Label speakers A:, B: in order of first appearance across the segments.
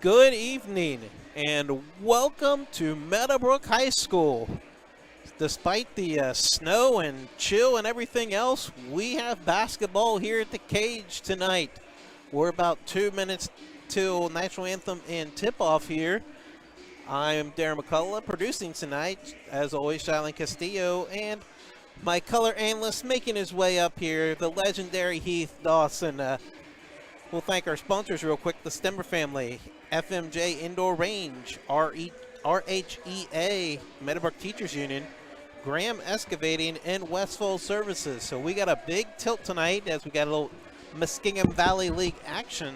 A: Good evening and welcome to Meadowbrook High School. Despite the snow and chill and everything else, we have basketball here at the cage tonight. We're about 2 minutes till national anthem and tip-off here. I'm Darren McCullough producing tonight, as always, Shylon Castillo, and my color analyst making his way up here, the legendary Heath Dawson. We'll thank our sponsors real quick, the Stemmer family, FMJ Indoor Range, RHEA, Meadowbrook Teachers Union, Graham Excavating, and Westfall Services. So we got a big tilt tonight as we got a little Muskingum Valley League action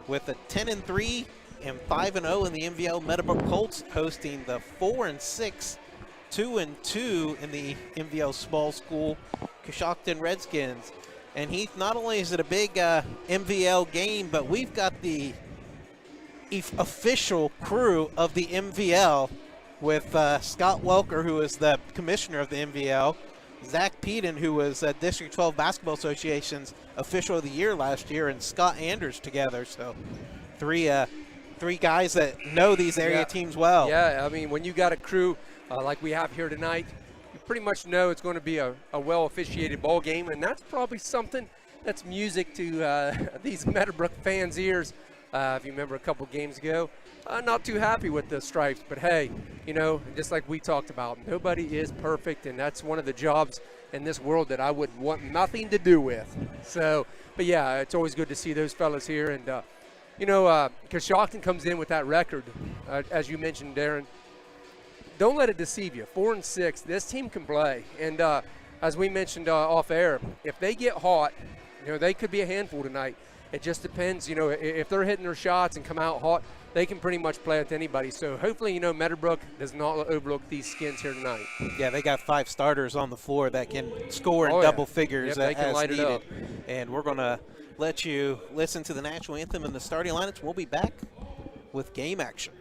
A: with a 10-3 and 5-0 in the MVL Meadowbrook Colts hosting the 4-6, 2-2 in the MVL Small School Coshocton Redskins. And Heath, not only is it a big MVL game, but we've got the official crew of the MVL with Scott Welker, who is the commissioner of the MVL, Zach Peden, who was District 12 Basketball Association's official of the year last year, and Scott Anders together. So three guys that know these area teams well.
B: Yeah, I mean, when you got a crew like we have here tonight, you pretty much know it's going to be a well-officiated ball game, and that's probably something that's music to these Meadowbrook fans' ears. If you remember a couple games ago, not too happy with the Stripes, but hey, you know, just like we talked about, nobody is perfect, and that's one of the jobs in this world that I would want nothing to do with. So, but yeah, it's always good to see those fellas here, and you know, Coshocton comes in with that record, as you mentioned, Darren. Don't let it deceive you. 4-6, this team can play, and as we mentioned off air, if they get hot, you know, they could be a handful tonight. It just depends, you know, if they're hitting their shots and come out hot, they can pretty much play with anybody. So hopefully, you know, Meadowbrook does not overlook these skins here tonight.
A: Yeah, they got 5 starters on the floor that can score in double figures
B: they can
A: as
B: light
A: needed.
B: it up.
A: And we're going to let you listen to the national anthem and the starting lineups. We'll be back with game action.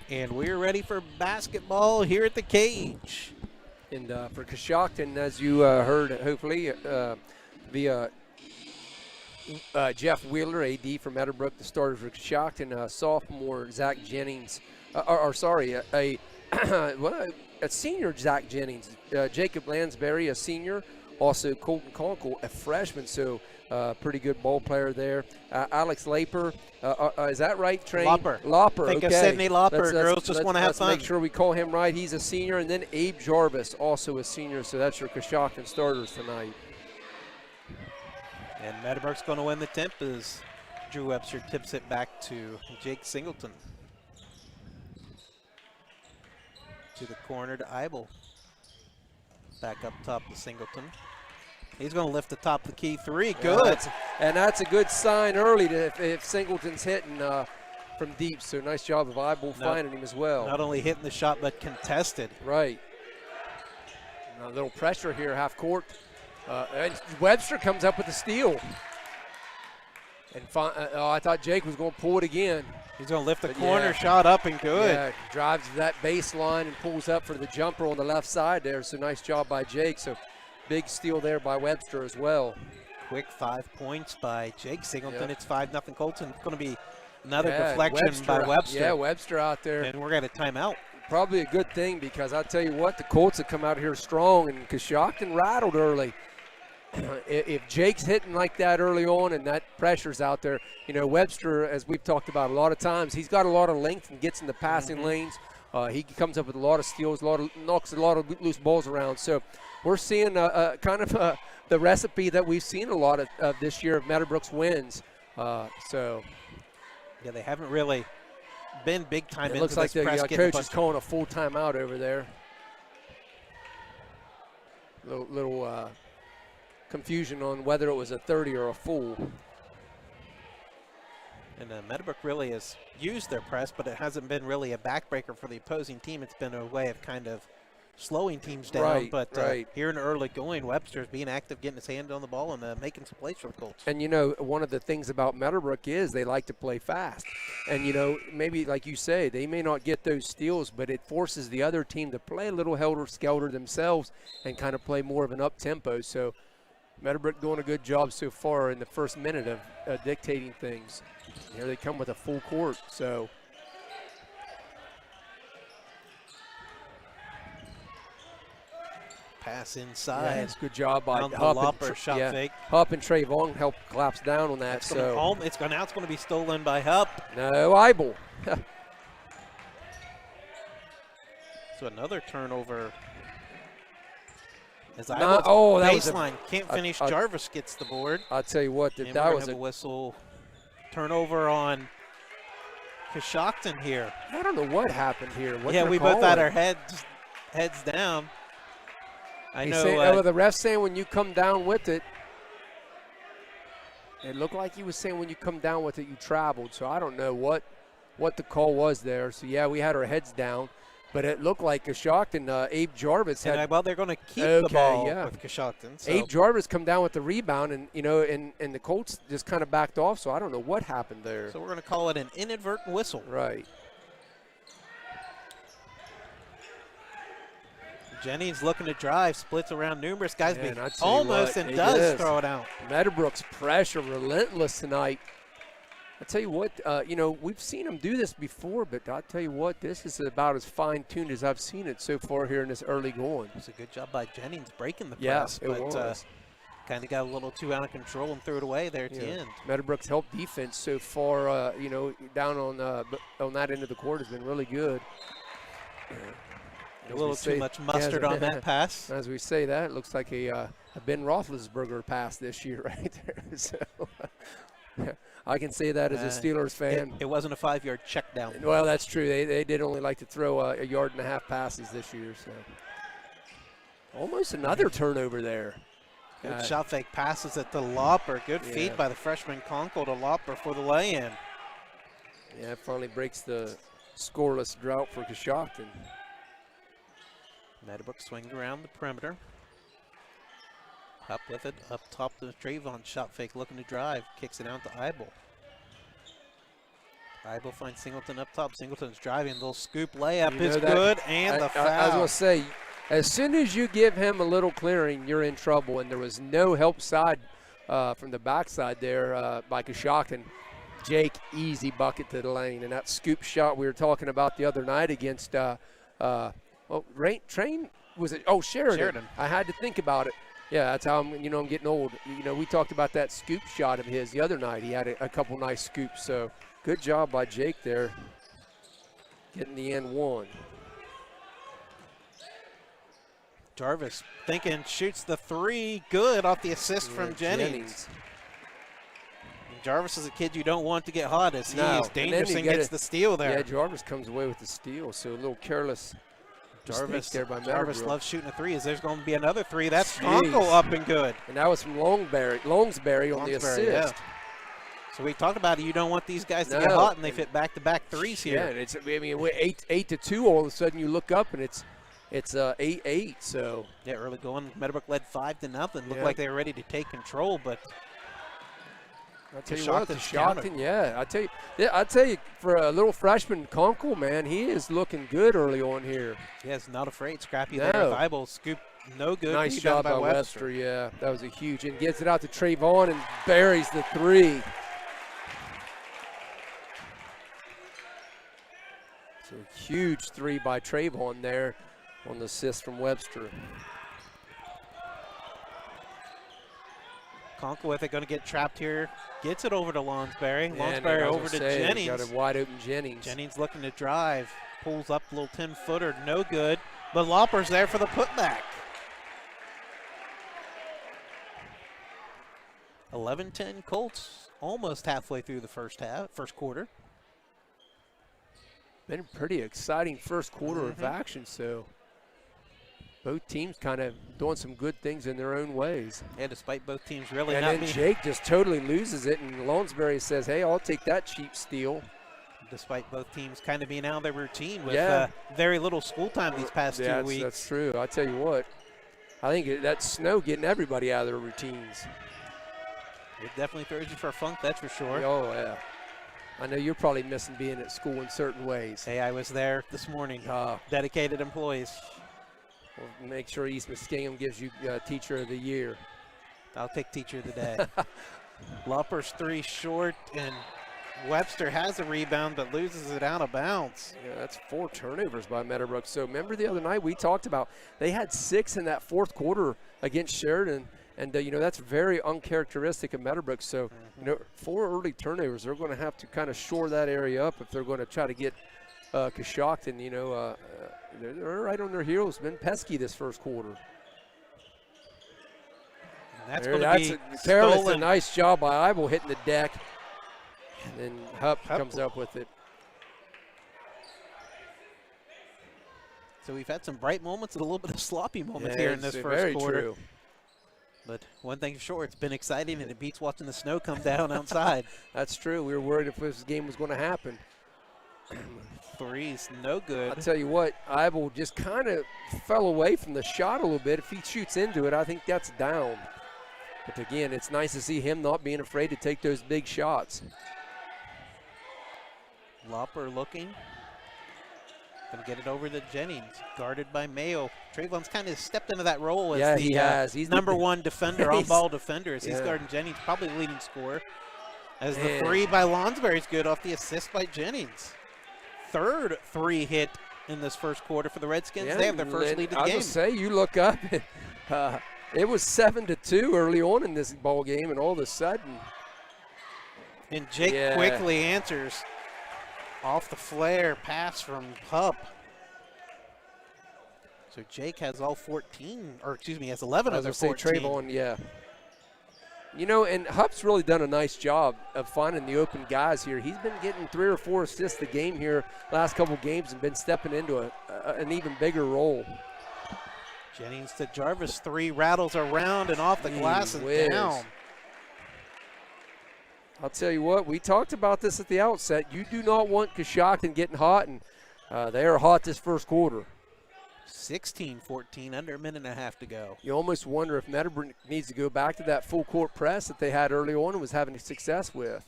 A: And we're ready for basketball here at the cage.
B: And for Coshocton, as you heard, hopefully, via Jeff Wheeler, AD from Meadowbrook, the starter for Coshocton, sophomore Zach Jennings, a senior Zach Jennings, Jacob Lansbury, a senior, also Colton Conkle, a freshman, so pretty good ball player there. Alex Laper, is that right, Train? Lopper,
A: Think
B: okay.
A: of Sydney Lopper. Girls just want to have fun.
B: Let's make sure we call him right. He's a senior, and then Abe Jarvis, also a senior, so that's your Coshocton starters tonight.
A: And Meadowbrook's going to win the tip as Drew Webster tips it back to Jake Singleton. To the corner to Eibel. Back up top to Singleton. He's going to lift the top of the key three. Good.
B: And that's a good sign early if Singleton's hitting from deep. So nice job of Eibel finding him as well.
A: Not only hitting the shot, but contested.
B: Right. Now a little pressure here, half court. And Webster comes up with a steal. And I thought Jake was going to pull it again.
A: He's going to lift the corner shot up and good.
B: Yeah, drives to that baseline and pulls up for the jumper on the left side there. So nice job by Jake. So big steal there by Webster as well.
A: Quick 5 points by Jake Singleton. It's 5-0 Colts, and it's going to be another deflection by Webster.
B: Yeah, Webster out there.
A: And we're going to timeout.
B: Probably a good thing because I'll tell you what, the Colts have come out here strong, and Coshocton rattled early. If Jake's hitting like that early on and that pressure's out there, you know, Webster, as we've talked about a lot of times, he's got a lot of length and gets in the passing lanes. He comes up with a lot of steals, knocks a lot of loose balls around. So we're seeing kind of the recipe that we've seen a lot of this year of Meadowbrook's wins.
A: Yeah, they haven't really been big time.
B: It looks like the coach is calling a full timeout over there. Little confusion on whether it was a 30 or a full.
A: And Meadowbrook really has used their press, but it hasn't been really a backbreaker for the opposing team. It's been a way of kind of slowing teams down. Here in the early going, Webster's being active, getting his hand on the ball, and making some plays for the Colts.
B: And, you know, one of the things about Meadowbrook is they like to play fast. And, you know, maybe like you say, they may not get those steals, but it forces the other team to play a little helter-skelter themselves and kind of play more of an up-tempo. So Meadowbrook doing a good job so far in the first minute of dictating things. Here they come with a full court, so.
A: Pass inside.
B: Yes, good job by
A: Hupp fake.
B: Hupp and Trayvon helped collapse down on that.
A: It's going to be stolen by Hupp.
B: No, Eibel.
A: So another turnover. As baseline can't finish. Jarvis gets the board.
B: I'll tell you what, that was
A: a whistle. Turnover on Coshocton here.
B: I don't know what happened here.
A: We both had our heads down. I know.
B: The ref saying when you come down with it. It looked like he was saying when you come down with it, you traveled. So I don't know what the call was there. So yeah, we had our heads down. But it looked like Coshocton, Abe Jarvis had.
A: Well, they're going to keep the ball with Coshocton. So.
B: Abe Jarvis come down with the rebound, and and the Colts just kind of backed off. So I don't know what happened there.
A: So we're going to call it an inadvertent whistle.
B: Right.
A: Jennings looking to drive, splits around numerous guys,
B: Man,
A: does throw it out.
B: Meadowbrook's pressure relentless tonight. I tell you what, we've seen him do this before, but I'll tell you what, this is about as fine-tuned as I've seen it so far here in this early going.
A: It was a good job by Jennings breaking the press,
B: it was.
A: Kind of got a little too out of control and threw it away there at the end.
B: Meadowbrook's help defense so far, down on that end of the court has been really good.
A: A little too much mustard on that pass.
B: As we say that, it looks like a Ben Roethlisberger pass this year right there. So I can say that as a Steelers fan.
A: It wasn't a 5-yard check down.
B: Well, that's true. They did only like to throw a 1.5 yard passes this year. So almost another turnover there.
A: Good shot fake passes it to Lopper. Good feed by the freshman Conkle to Lopper for the lay-in.
B: Yeah, it finally breaks the scoreless drought for Coshocton.
A: Meadowbrook swings around the perimeter. Up with it, up top to Trayvon, shot fake looking to drive, kicks it out to Eibel. Bible finds Singleton up top. Singleton's driving. A little scoop layup is
B: know that-
A: good, and the foul.
B: I was going to say, as soon as you give him a little clearing, you're in trouble, and there was no help side from the backside there by Coshocton. Jake, easy bucket to the lane, and that scoop shot we were talking about the other night against Train, was it? Oh, Sheridan. I had to think about it. Yeah, that's how I'm getting old. We talked about that scoop shot of his the other night. He had a couple nice scoops, so good job by Jake there, getting the end one.
A: Jarvis thinking, shoots the three, good off the assist from Jennings. Jarvis is a kid you don't want to get hot as he is dangerous and gets the steal there.
B: Yeah, Jarvis comes away with the steal, so a little careless
A: Jarvis
B: there by
A: Jarvis
B: Meadowbrook.
A: loves shooting a three. As there's going to be another three. That's Conkle up and good.
B: And that was from Longsbury on the assist.
A: Yeah. So we talked about it. You don't want these guys to get hot, and they fit back-to-back threes here.
B: Yeah, and it's 8-2. All of a sudden you look up and it's 8-8. So
A: yeah, early going. Meadowbrook led 5-0. Looked like they were ready to take control, but
B: I'll tell you what, Coshocton, yeah. I tell you, for a little freshman Conkle, man, he is looking good early on here.
A: Yeah, he's not afraid. Scrappy there. Bible scoop, no good.
B: Nice job by Webster. Yeah, that was a huge. And gets it out to Trayvon and buries the three. So huge three by Trayvon there on the assist from Webster.
A: Conkle with it, going to get trapped here. Gets it over to Lonsberry.
B: Yeah,
A: Lonsberry over to Jennings.
B: Got a wide open Jennings.
A: Jennings looking to drive. Pulls up a little 10-footer, no good. But Lauper's there for the putback. 11-10 Colts, almost halfway through the first quarter.
B: Been a pretty exciting first quarter of action, so both teams kind of doing some good things in their own ways.
A: Yeah, despite both teams really
B: and
A: not
B: then Jake just totally loses it, and Lonsbury says, hey, I'll take that cheap steal.
A: Despite both teams kind of being out of their routine with very little school time these past 2 weeks.
B: That's true. I tell you what, I think that snow getting everybody out of their routines.
A: It definitely throws you for a funk, that's for sure.
B: Oh, yeah. I know you're probably missing being at school in certain ways.
A: Hey, I was there this morning. Dedicated employees.
B: We'll make sure East Muskingum gives you Teacher of the Year.
A: I'll take Teacher of the Day. Lauper's three short, and Webster has a rebound but loses it out of bounds.
B: Yeah, that's 4 turnovers by Meadowbrook. So remember the other night we talked about they had 6 in that fourth quarter against Sheridan, and that's very uncharacteristic of Meadowbrook. So 4 early turnovers, they're going to have to kind of shore that area up if they're going to try to get Coshocton, they're right on their heels. Been pesky this first quarter.
A: And that's going to be
B: Careless. A nice job by Eibel hitting the deck. And then Hupp comes up with it.
A: So we've had some bright moments and a little bit of sloppy moments here in this first quarter.
B: True.
A: But one thing for sure, it's been exciting, and it beats watching the snow come down outside.
B: That's true. We were worried if this game was going to happen.
A: Threes, no good.
B: I'll tell you what, Eibel just kind of fell away from the shot a little bit. If he shoots into it, I think that's down. But again, it's nice to see him not being afraid to take those big shots.
A: Lauper looking. Going to get it over to Jennings, guarded by Mayo. Trayvon's kind of stepped into that role as
B: he has. He's
A: number one defender, on-ball defender, as he's guarding Jennings, probably the leading scorer. As the three by Lonsbury is good off the assist by Jennings. Third three hit in this first quarter for the Redskins. They have their first lead of the game.
B: I was going to say, you look up, it was 7-2 early on in this ball game, and all of a sudden.
A: And Jake quickly answers off the flare pass from Hupp. So Jake has all 14, or excuse me, has 11 of their 14.
B: Trayvon, and Hupp's really done a nice job of finding the open guys here. He's been getting 3 or 4 assists a game here last couple games and been stepping into an even bigger role.
A: Jennings to Jarvis, 3 rattles around and off the glass and down.
B: I'll tell you what, we talked about this at the outset. You do not want Coshocton getting hot, and they are hot this first quarter.
A: 16-14, under a minute and a half to go.
B: You almost wonder if Meadowbrook needs to go back to that full court press that they had early on and was having success with.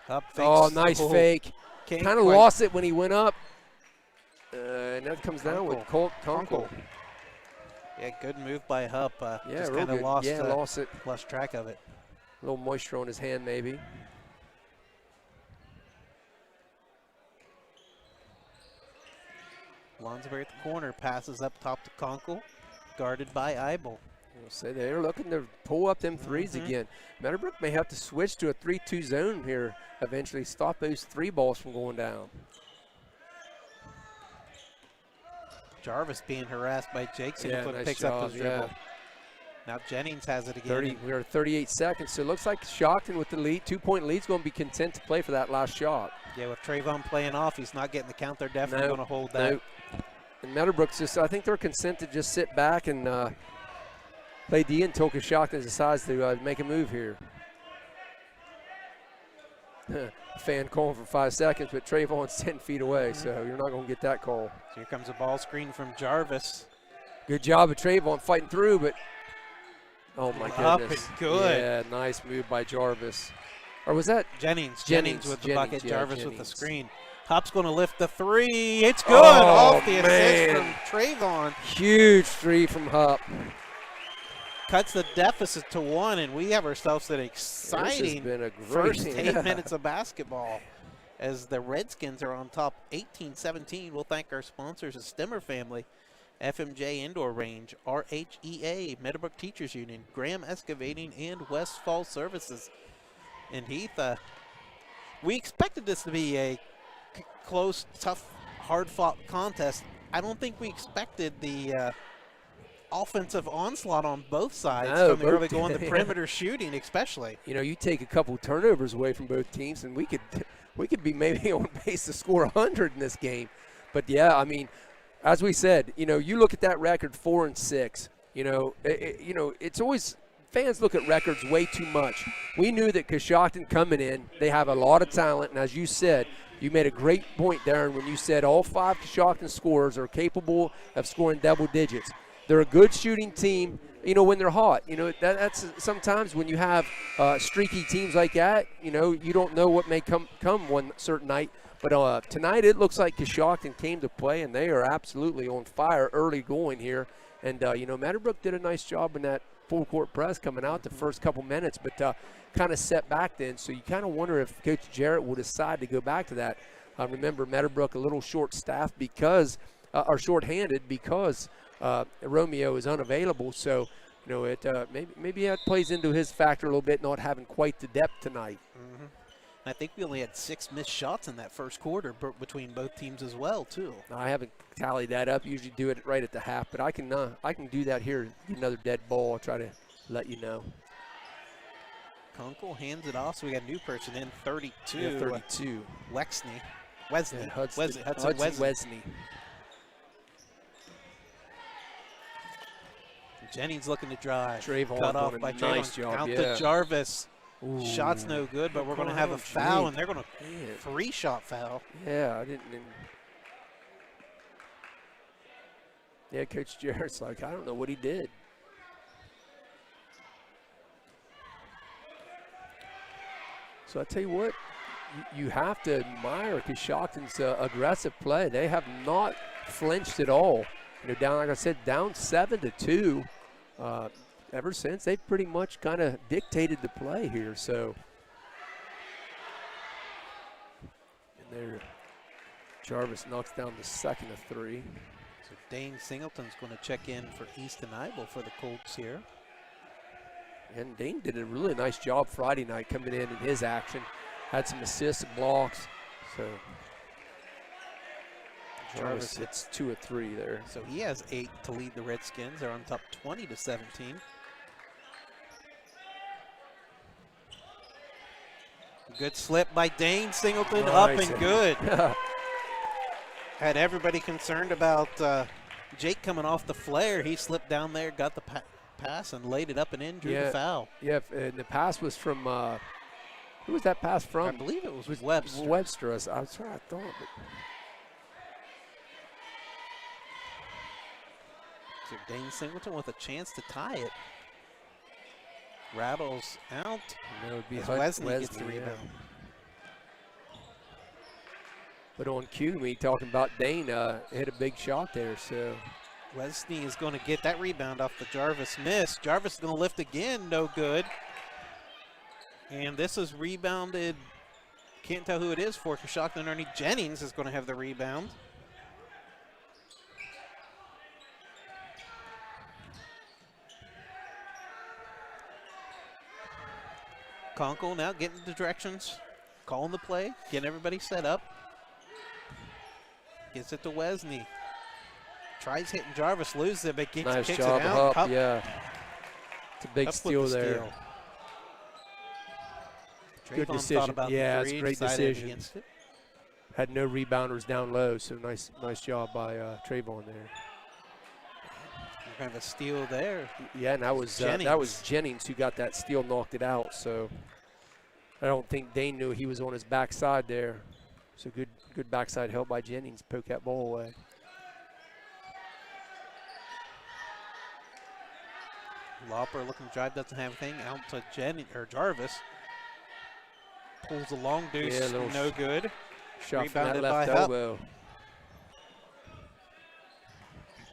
A: Up fakes.
B: Oh, nice fake.
A: Can't
B: Kind of
A: quite-
B: lost it when he went up. And that comes down with Colt Kunkel.
A: Yeah, good move by Hupp.
B: Yeah,
A: just
B: real
A: kind of
B: good.
A: lost,
B: Yeah, lost it.
A: lost track of it.
B: A little moisture on his hand, maybe.
A: Lonsberry at the corner, passes up top to Kunkel, guarded by Eibel.
B: You'll say they're looking to pull up them threes again. Meadowbrook may have to switch to a 3-2 zone here eventually, stop those 3 balls from going down.
A: Jarvis being harassed by Jake.
B: Yeah,
A: Singleton
B: nice
A: picks
B: job,
A: up his dribble.
B: yeah.
A: Now Jennings has it again.
B: We are 38 seconds, so it looks like Coshocton with the lead, 2-point lead, is going to be content to play for that last shot.
A: Yeah, with Trayvon playing off, he's not getting the count. They're definitely going to hold that.
B: No. And Meadowbrook's just, I think they're content to just sit back and play D until Coshocton decides to make a move here. Fan calling for 5 seconds, but Trayvon's 10 feet away, so you're not going to get that call.
A: So here comes a ball screen from Jarvis.
B: Good job of Trayvon fighting through, but oh my
A: Up
B: goodness.
A: and good.
B: Yeah, nice move by Jarvis. Or was that
A: Jennings with the
B: Jennings,
A: bucket,
B: yeah,
A: Jarvis with the
B: Jennings.
A: screen. Hupp's going to lift the 3. It's good
B: Oh,
A: off the assist
B: man.
A: from Trayvon.
B: huge 3 from Hupp?
A: Cuts the deficit to 1, and we have ourselves an
B: This has
A: exciting
B: been a
A: first
B: great
A: 8 minutes of basketball as the Redskins are on top 18-17. We'll thank our sponsors, the Stimmer family, FMJ Indoor Range, RHEA, Meadowbrook Teachers Union, Graham Excavating, and Westfall Services. And Heath, we expected this to be a close, tough, hard-fought contest. I don't think we expected the offensive onslaught on both sides from the early going, the perimeter shooting especially.
B: You know, you take a couple turnovers away from both teams, and we could be maybe on pace to score 100 in this game. But yeah, I mean, as we said, you know, you look at that record 4-6. You know, it's always fans look at records way too much. We knew that Coshocton coming in, they have a lot of talent, and as you said, you made a great point, Darren, when you said all 5 Coshocton scorers are capable of scoring double digits. They're a good shooting team, you know, when they're hot. You know, that's sometimes when you have streaky teams like that, you know, you don't know what may come one certain night. But tonight it looks like Coshocton came to play, and they are absolutely on fire early going here. And, you know, Meadowbrook did a nice job in that full-court press coming out the first couple minutes, but kind of set back then. So you kind of wonder if Coach Jarrett will decide to go back to that. Remember, Meadowbrook a little short-staffed because or short-handed because Romeo is unavailable. So, you know, it maybe that plays into his factor a little bit, not having quite the depth tonight.
A: Mm-hmm. I think we only had 6 missed shots in that first quarter between both teams as well, too.
B: I haven't tallied that up. Usually do it right at the half, but I can do that here. Get another dead ball. I'll try to let you know.
A: Kunkel hands it off, so we got a new person in, 32.
B: Yeah, 32.
A: Wesley.
B: Yeah, Hudson
A: Wesley.
B: Wesley.
A: Jennings looking to drive.
B: Trayvon
A: cut off
B: doing
A: by
B: a nice
A: Trayvon.
B: job,
A: Out
B: yeah.
A: to Jarvis.
B: Ooh.
A: Shot's no good, but we're going to have a foul, and they're going to 3-shot foul.
B: Yeah, I didn't. Yeah, Coach Jarrett's like, I don't know what he did. So I tell you what, you have to admire Coshocton's aggressive play. They have not flinched at all. You know, down, like I said, down 7-2. Ever since, they've pretty much kind of dictated the play here. So, and there, Jarvis knocks down the second of 3.
A: So Dane Singleton's going to check in for Easton Eibel for the Colts here.
B: And Dane did a really nice job Friday night coming in his action. Had some assists and blocks. So Jarvis hits 2 of 3 there.
A: So he has 8 to lead the Redskins. They're on top 20-17. Good slip by Dane Singleton, up and good. Had everybody concerned about Jake coming off the flare. He slipped down there, got the pass, and laid it up and in, drew the foul.
B: Yeah, and the pass was from, who was that pass from?
A: I believe it was Webster.
B: Webster, I was trying to thought. But
A: so Dane Singleton with a chance to tie it. Rattles out.
B: And that would be
A: Wesley gets the rebound.
B: But on cue, me talking about Dane, hit a big shot there. So
A: Wesney is going to get that rebound off the Jarvis miss. Jarvis is going to lift again, no good. And this is rebounded. Can't tell who it is for Coshocton underneath. Jennings is going to have the rebound. Conkle now getting the directions, calling the play, getting everybody set up. Gets it to Wesney. Tries hitting Jarvis, loses it, but kicks
B: nice
A: it
B: job,
A: out.
B: Hupp, yeah. It's a big
A: Hupp
B: steal
A: with the
B: there.
A: steal.
B: Good
A: Trayvon
B: decision.
A: thought about
B: Yeah,
A: the
B: it's a
A: three,
B: great
A: decided
B: decision.
A: against it.
B: Had no rebounders down low, so nice job by Trayvon there.
A: Kind of a steal there.
B: Yeah, and that was Jennings who got that steal, knocked it out. So I don't think Dane knew he was on his backside there. So good backside help by Jennings, poke that ball away.
A: Lauper looking to drive, doesn't have anything. Out to Jarvis. Pulls a long deuce,
B: Yeah,
A: no good.
B: Shot from that
A: Rebounded
B: left
A: by Hupp.
B: elbow.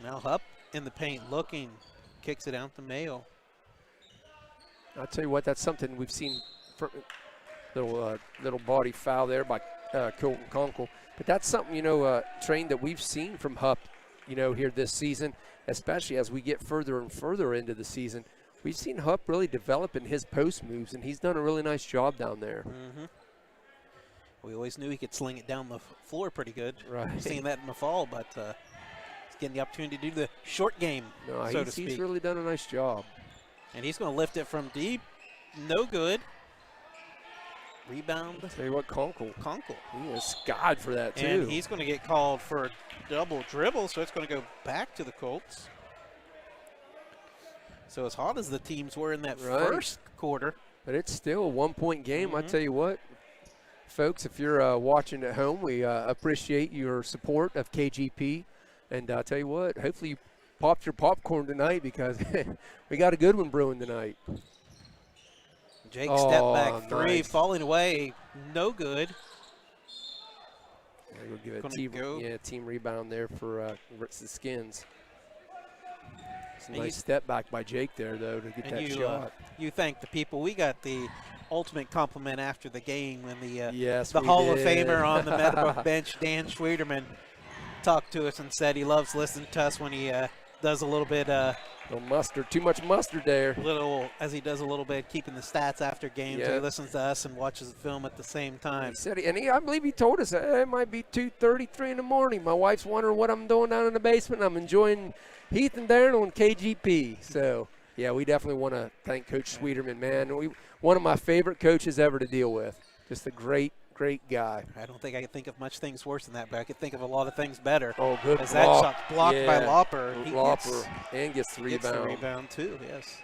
A: Now Hupp in the paint looking, kicks it out to Mayo.
B: I'll tell you what, that's something we've seen. Little body foul there by Colton Conkle. But that's something, Train, that we've seen from Hupp, here this season, especially as we get further and further into the season. We've seen Hupp really developing his post moves, and he's done a really nice job down there.
A: Mm-hmm. We always knew he could sling it down the floor pretty good.
B: Right.
A: We've seen that in the fall, but he's getting the opportunity to do the short game,
B: No,
A: so to speak.
B: he's really done a nice job.
A: And he's going to lift it from deep. No good. Rebound.
B: Tell you what, Conkle. He is skied for that, too.
A: And he's going to get called for a double dribble, so it's going to go back to the Colts. So as hot as the teams were in that first quarter.
B: But it's still a one-point game.
A: Mm-hmm.
B: I tell you what, folks, if you're watching at home, we appreciate your support of KGP. And I tell you what, hopefully you popped your popcorn tonight because we got a good one brewing tonight.
A: Jake step back three,
B: nice.
A: falling away, no good.
B: We'll give a team rebound there for the Skins. It's a nice step back by Jake there, though, to get that shot.
A: You thank the people. We got the ultimate compliment after the game when the
B: we
A: Hall of
B: did.
A: Famer on the Meadowbrook bench, Dan Schwederman, talked to us and said he loves listening to us when he does a little bit
B: little mustard, too much mustard there.
A: As he does a little bit keeping the stats after games.
B: Yeah.
A: He listens to us and watches the film at the same time.
B: He said, I believe he told us it might be 2:33 in the morning. My wife's wondering what I'm doing down in the basement. I'm enjoying Heath and Darren on KGP. So, yeah, we definitely want to thank Coach Schwederman, man. One of my favorite coaches ever to deal with. Just a great guy.
A: I don't think I could think of much things worse than that, but I could think of a lot of things better.
B: Oh, good block.
A: As that shot's blocked by Lauper.
B: And gets the rebound.
A: Gets the rebound, too, yes.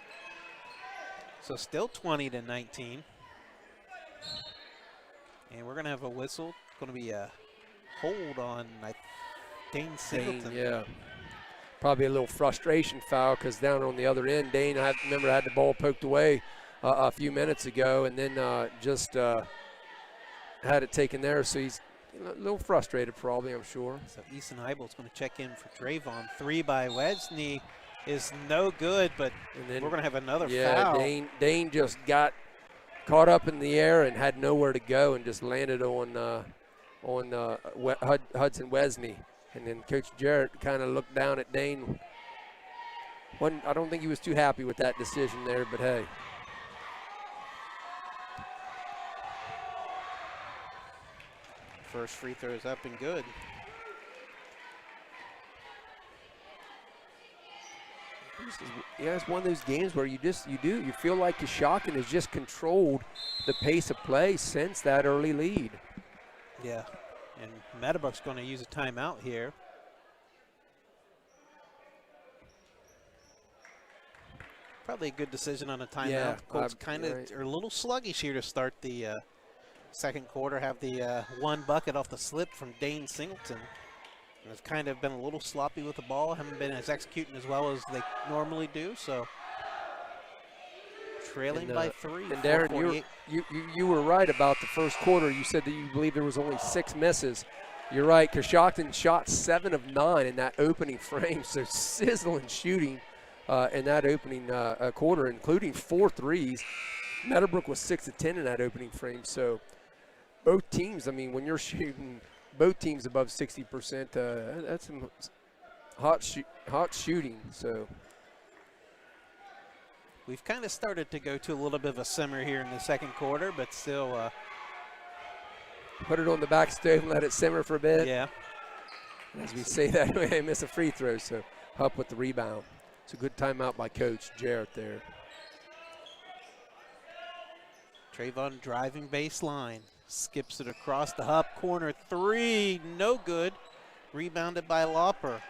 A: So still 20-19. And we're going to have a whistle. It's going to be a hold on Dane Singleton.
B: Yeah. Probably a little frustration foul because down on the other end, Dane, I remember, had the ball poked away a few minutes ago and then just had it taken there. So he's a little frustrated probably, I'm sure.
A: So Easton Heibel's going to check in for Drayvon. 3 by Wesney is no good, but we're going to have another foul.
B: Yeah, Dane just got caught up in the air and had nowhere to go and just landed on Hudson Wesney. And then Coach Jarrett kind of looked down at Dane. I don't think he was too happy with that decision there, but hey.
A: First free throw is up and good.
B: It's one of those games where you feel like Coshocton has just controlled the pace of play since that early lead.
A: Yeah, and Meadowbrook's going to use a timeout here. Probably a good decision on a timeout.
B: Yeah,
A: Colts kind of are a little sluggish here to start the second quarter. Have the one bucket off the slip from Dane Singleton. And have kind of been a little sloppy with the ball. Haven't been as executing as well as they normally do. So trailing by 3.
B: And Darren, you were right about the first quarter. You said that you believe there was only 6 misses. You're right. Coshocton shot 7 of 9 in that opening frame, so sizzling shooting in that opening quarter, including 4 threes. Meadowbrook was 6 of 10 in that opening frame. So both teams, I mean, when you're shooting both teams above 60%, that's some hot shooting. So
A: we've kind of started to go to a little bit of a simmer here in the second quarter, but still.
B: Put it on the back stove and let it simmer for a bit.
A: Yeah.
B: As we say that, we miss a free throw, so Hupp with the rebound. It's a good timeout by Coach Jarrett there.
A: Trayvon driving baseline. Skips it across the Hupp corner. 3, no good. Rebounded by Lauper.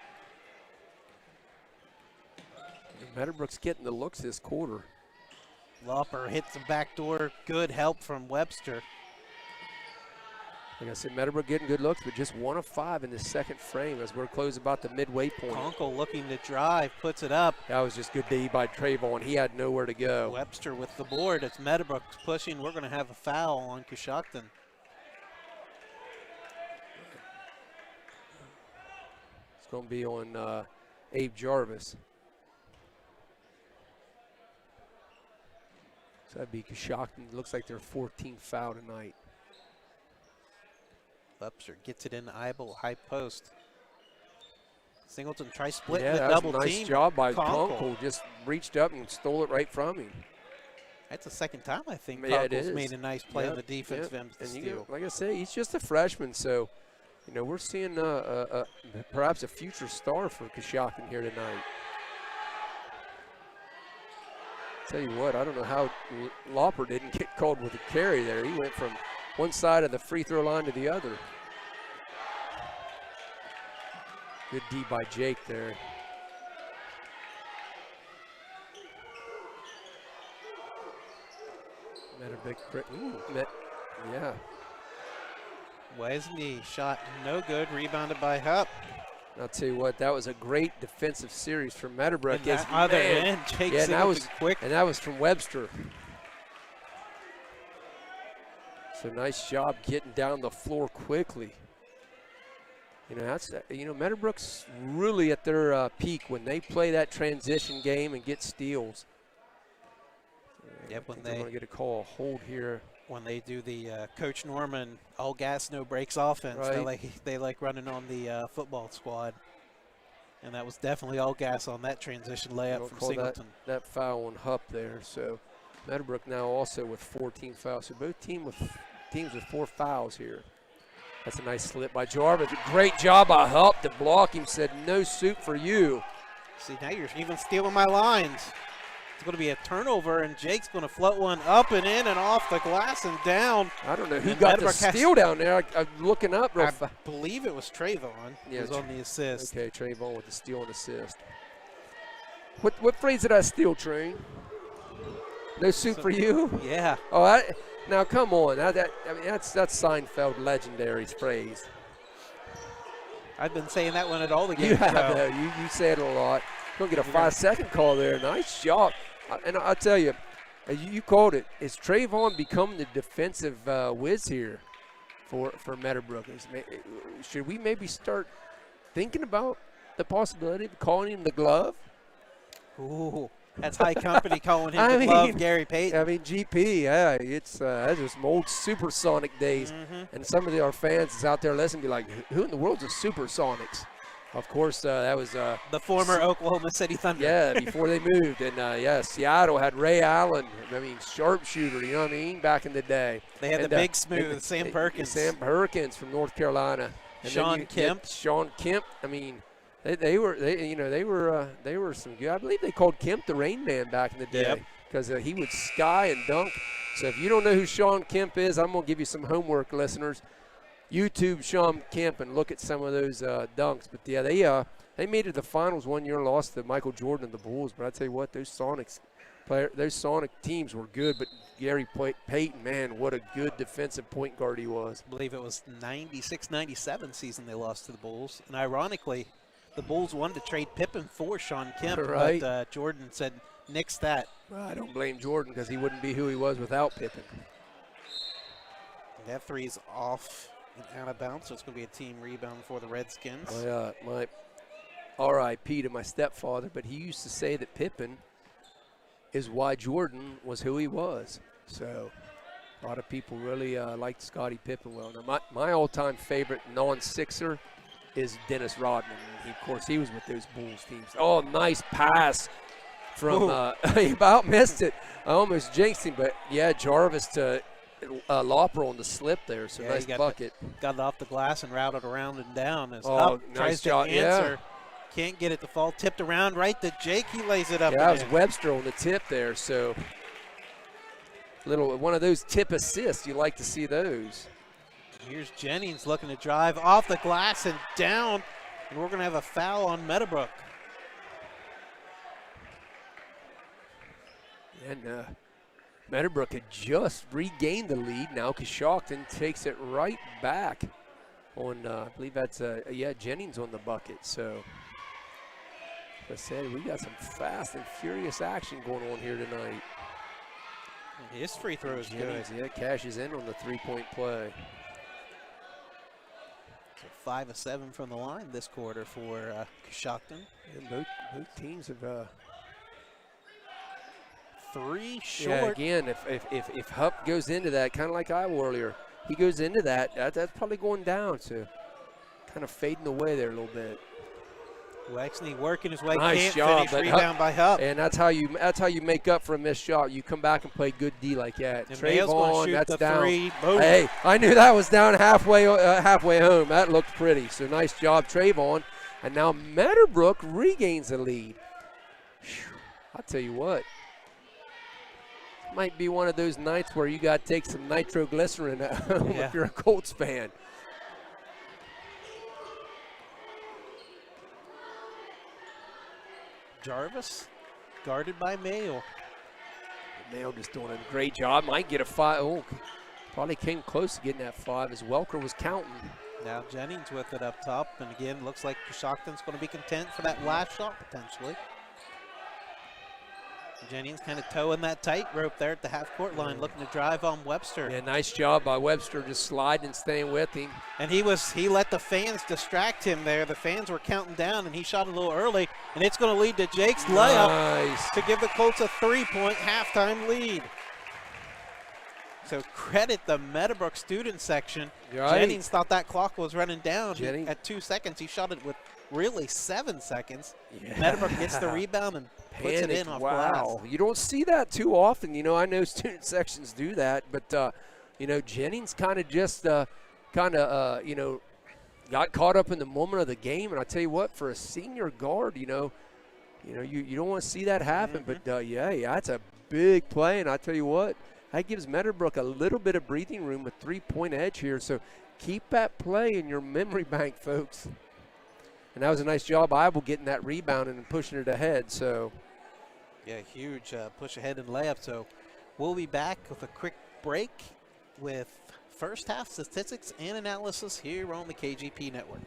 B: Meadowbrook's getting the looks this quarter.
A: Lauper hits the back door. Good help from Webster.
B: Like I said, Meadowbrook getting good looks, but just 1 of 5 in the second frame as we're close about the midway point.
A: Conkle looking to drive, puts it up.
B: That was just good D by Trayvon. He had nowhere to go.
A: Webster with the board. It's Meadowbrook's pushing. We're going to have a foul on Coshocton.
B: It's going to be on Abe Jarvis. So that'd be Coshocton. Looks like they're 14th foul tonight.
A: Webster gets it in the eyeball, high post. Singleton tries split
B: Yeah,
A: the
B: that
A: double
B: was a nice
A: team.
B: job by
A: Conkle.
B: Conkle. Just reached up and stole it right from him.
A: That's the second time I think
B: Yeah, it
A: Conkle's
B: is.
A: made a nice play
B: Yep,
A: on the defensive end to
B: And
A: steal.
B: like I say, he's just a freshman, so we're seeing perhaps a future star for Coshocton here tonight. Tell you what, I don't know how Lauper didn't get called with a carry there. He went from one side of the free throw line to the other. Good D by Jake there. Yeah.
A: Wesley shot no good, rebounded by Hupp.
B: I'll tell you what, that was a great defensive series from Meadowbrook.
A: And that other end, Jake Singleton quick.
B: And that was from Webster. So nice job getting down the floor quickly. Meadowbrook's really at their peak when they play that transition game and get steals.
A: Yep, when
B: they're going to get a call, hold here.
A: When they do the Coach Norman all gas, no breaks offense,
B: right.
A: they like running on the football squad. And that was definitely all gas on that transition layup from Singleton.
B: That foul on Hupp there. So Meadowbrook now also with 14 fouls. So both teams with 4 fouls here. That's a nice slip by Jarvis. Great job by Hupp to block him. Said, no soup for you.
A: See, now you're even stealing my lines. It's going to be a turnover, and Jake's going to float one up and in and off the glass and down.
B: I don't know who got the steal down there. I'm looking up real fast.
A: I believe it was Trayvon who was on the assist.
B: Okay, Trayvon with the steal and assist. What phrase did I steal, Train? No soup for you?
A: Yeah.
B: Oh, now come on. That's Seinfeld legendary phrase.
A: I've been saying that one at all the games.
B: You have, you say it a lot. Going to get a 5-second call there. Nice job. And I'll tell you, you called it. Is Trayvon becoming the defensive whiz here for Meadowbrook? Should we maybe start thinking about the possibility of calling him the glove?
A: Ooh, that's high company calling him the glove, Gary Payton.
B: I mean, GP, yeah, that's just some old supersonic days.
A: Mm-hmm.
B: And some of our fans is out there listening be like, who in the world's a Supersonics? Of course, that was
A: the former Oklahoma City Thunder.
B: Yeah, before they moved. And, Seattle had Ray Allen, sharpshooter, you know what I mean, back in the day.
A: They had the big smooth Sam Perkins.
B: Sam Perkins from North Carolina. And
A: Sean Kemp.
B: Sean Kemp, they were some good. I believe they called Kemp the Rain Man back in the day because he would sky and dunk. So if you don't know who Sean Kemp is, I'm going to give you some homework, listeners. YouTube Sean Kemp and look at some of those dunks. But yeah, they made it to the finals one year and lost to Michael Jordan and the Bulls. But I tell you what, those Sonic teams were good. But Gary Payton, man, what a good defensive point guard he was.
A: I believe it was 96-97 season they lost to the Bulls. And ironically, the Bulls wanted to trade Pippen for Sean Kemp,
B: right.
A: But Jordan said, nix that.
B: Well, I don't blame Jordan because he wouldn't be who he was without Pippen.
A: That three's off And out of bounds, so it's going to be a team rebound for the Redskins.
B: My R.I.P. to my stepfather, but he used to say that Pippen is why Jordan was who he was. So a lot of people really liked Scottie Pippen well. Now, my all-time favorite non-Sixer is Dennis Rodman. Of course, he was with those Bulls teams. Oh, nice pass from he about missed it. I almost jinxed him, but yeah, Jarvis to Lauper on the slip there. So nice bucket.
A: Got it off the glass and routed around and down. As
B: nice
A: tries
B: job.
A: to answer. Can't get it to fall. Tipped around right to Jake. He lays it up.
B: Yeah, that was Webster on the tip there. So one of those tip assists. You like to see those.
A: Here's Jennings looking to drive off the glass and down. And we're going to have a foul on Meadowbrook.
B: And Meadowbrook had just regained the lead. Now Coshocton takes it right back on, I believe that's, Jennings on the bucket. So, like I said, we got some fast and furious action going on here tonight.
A: And his free throw is good.
B: Yeah, cashes in on the three-point play.
A: So 5 of 7 from the line this quarter for Coshocton.
B: And both teams have
A: 3 short.
B: Yeah, again, if Hupp goes into that, kind of like I earlier, he goes into that's probably going down. So kind of fading away there a little bit.
A: Wexney working his way.
B: Nice
A: Can't
B: job,
A: finish. Rebound by Hupp.
B: And that's how you make up for a missed shot. You come back and play good D like that.
A: And Mayo's going to shoot
B: that's
A: the
B: down.
A: 3. Boom.
B: Hey, I knew that was down halfway home. That looked pretty. So nice job, Trayvon. And now Meadowbrook regains the lead. Whew, I'll tell you what. Might be one of those nights where you got to take some nitroglycerin at home if you're a Colts fan.
A: Jarvis guarded by Mayo.
B: Mayo just doing a great job. Might get a 5. Oh, probably came close to getting that 5 as Welker was counting.
A: Now Jennings with it up top. And again, looks like Coshocton's going to be content for that last shot potentially. Jennings kind of toeing that tightrope there at the half-court line, looking to drive on Webster.
B: Yeah, nice job by Webster, just sliding and staying with him.
A: And he let the fans distract him there. The fans were counting down, and he shot a little early, and it's going to lead to Jake's layup to give the Colts a 3-point halftime lead. So credit the Meadowbrook student section.
B: Right.
A: Jennings thought that clock was running down at 2 seconds. He shot it with really 7 seconds.
B: Yeah.
A: Meadowbrook gets the rebound and puts it in off glass.
B: You don't see that too often. You know, I know student sections do that, but, Jennings kind of just got caught up in the moment of the game. And I tell you what, for a senior guard, you don't want to see that happen.
A: Mm-hmm.
B: But, that's a big play. And I tell you what, that gives Meadowbrook a little bit of breathing room, a 3-point edge here. So keep that play in your memory bank, folks. And that was a nice job, Ivell, getting that rebound and pushing it ahead. So,
A: yeah, huge push ahead and layup. So we'll be back with a quick break with first half statistics and analysis here on the KGP Network.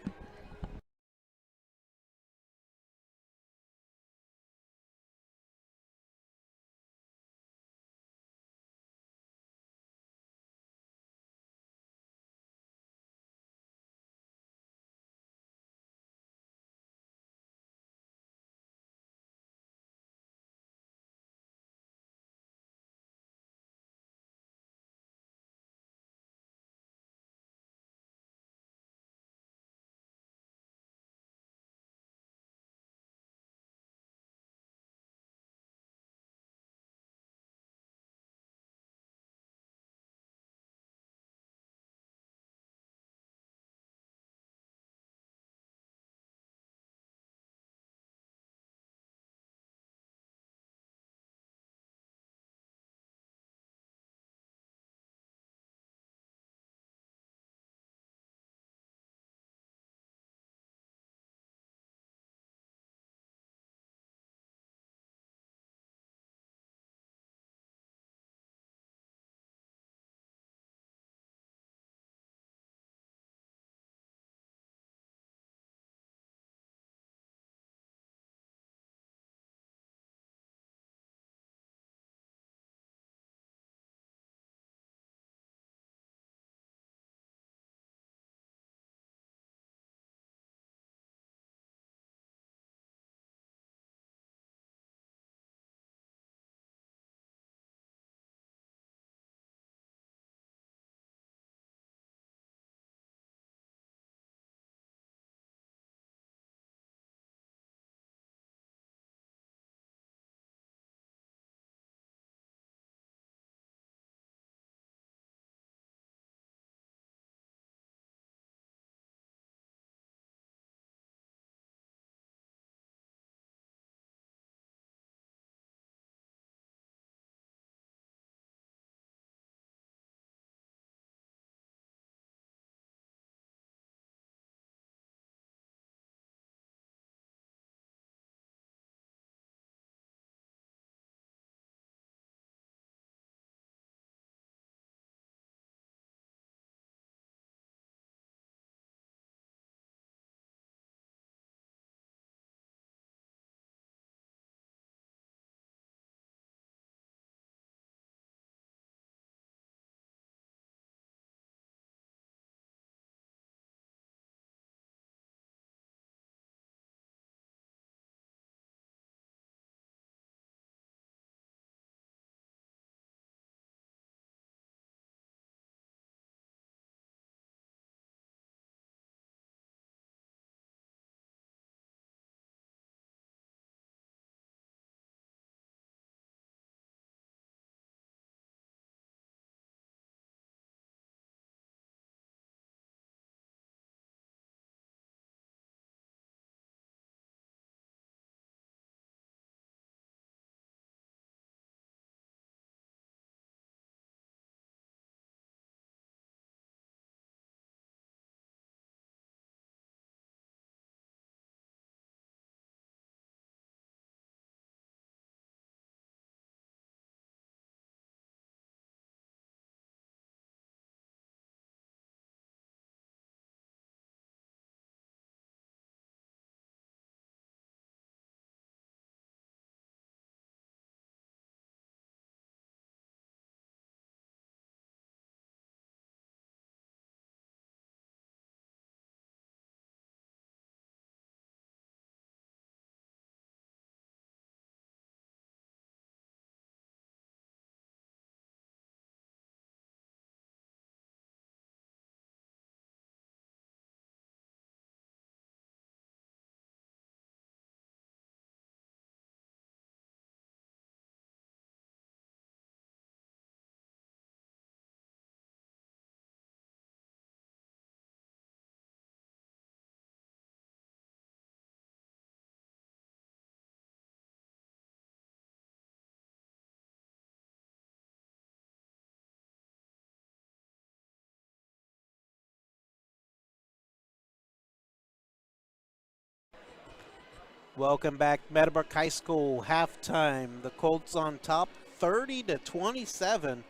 A: Welcome back, Meadowbrook High School halftime. The Colts on top, 30-27,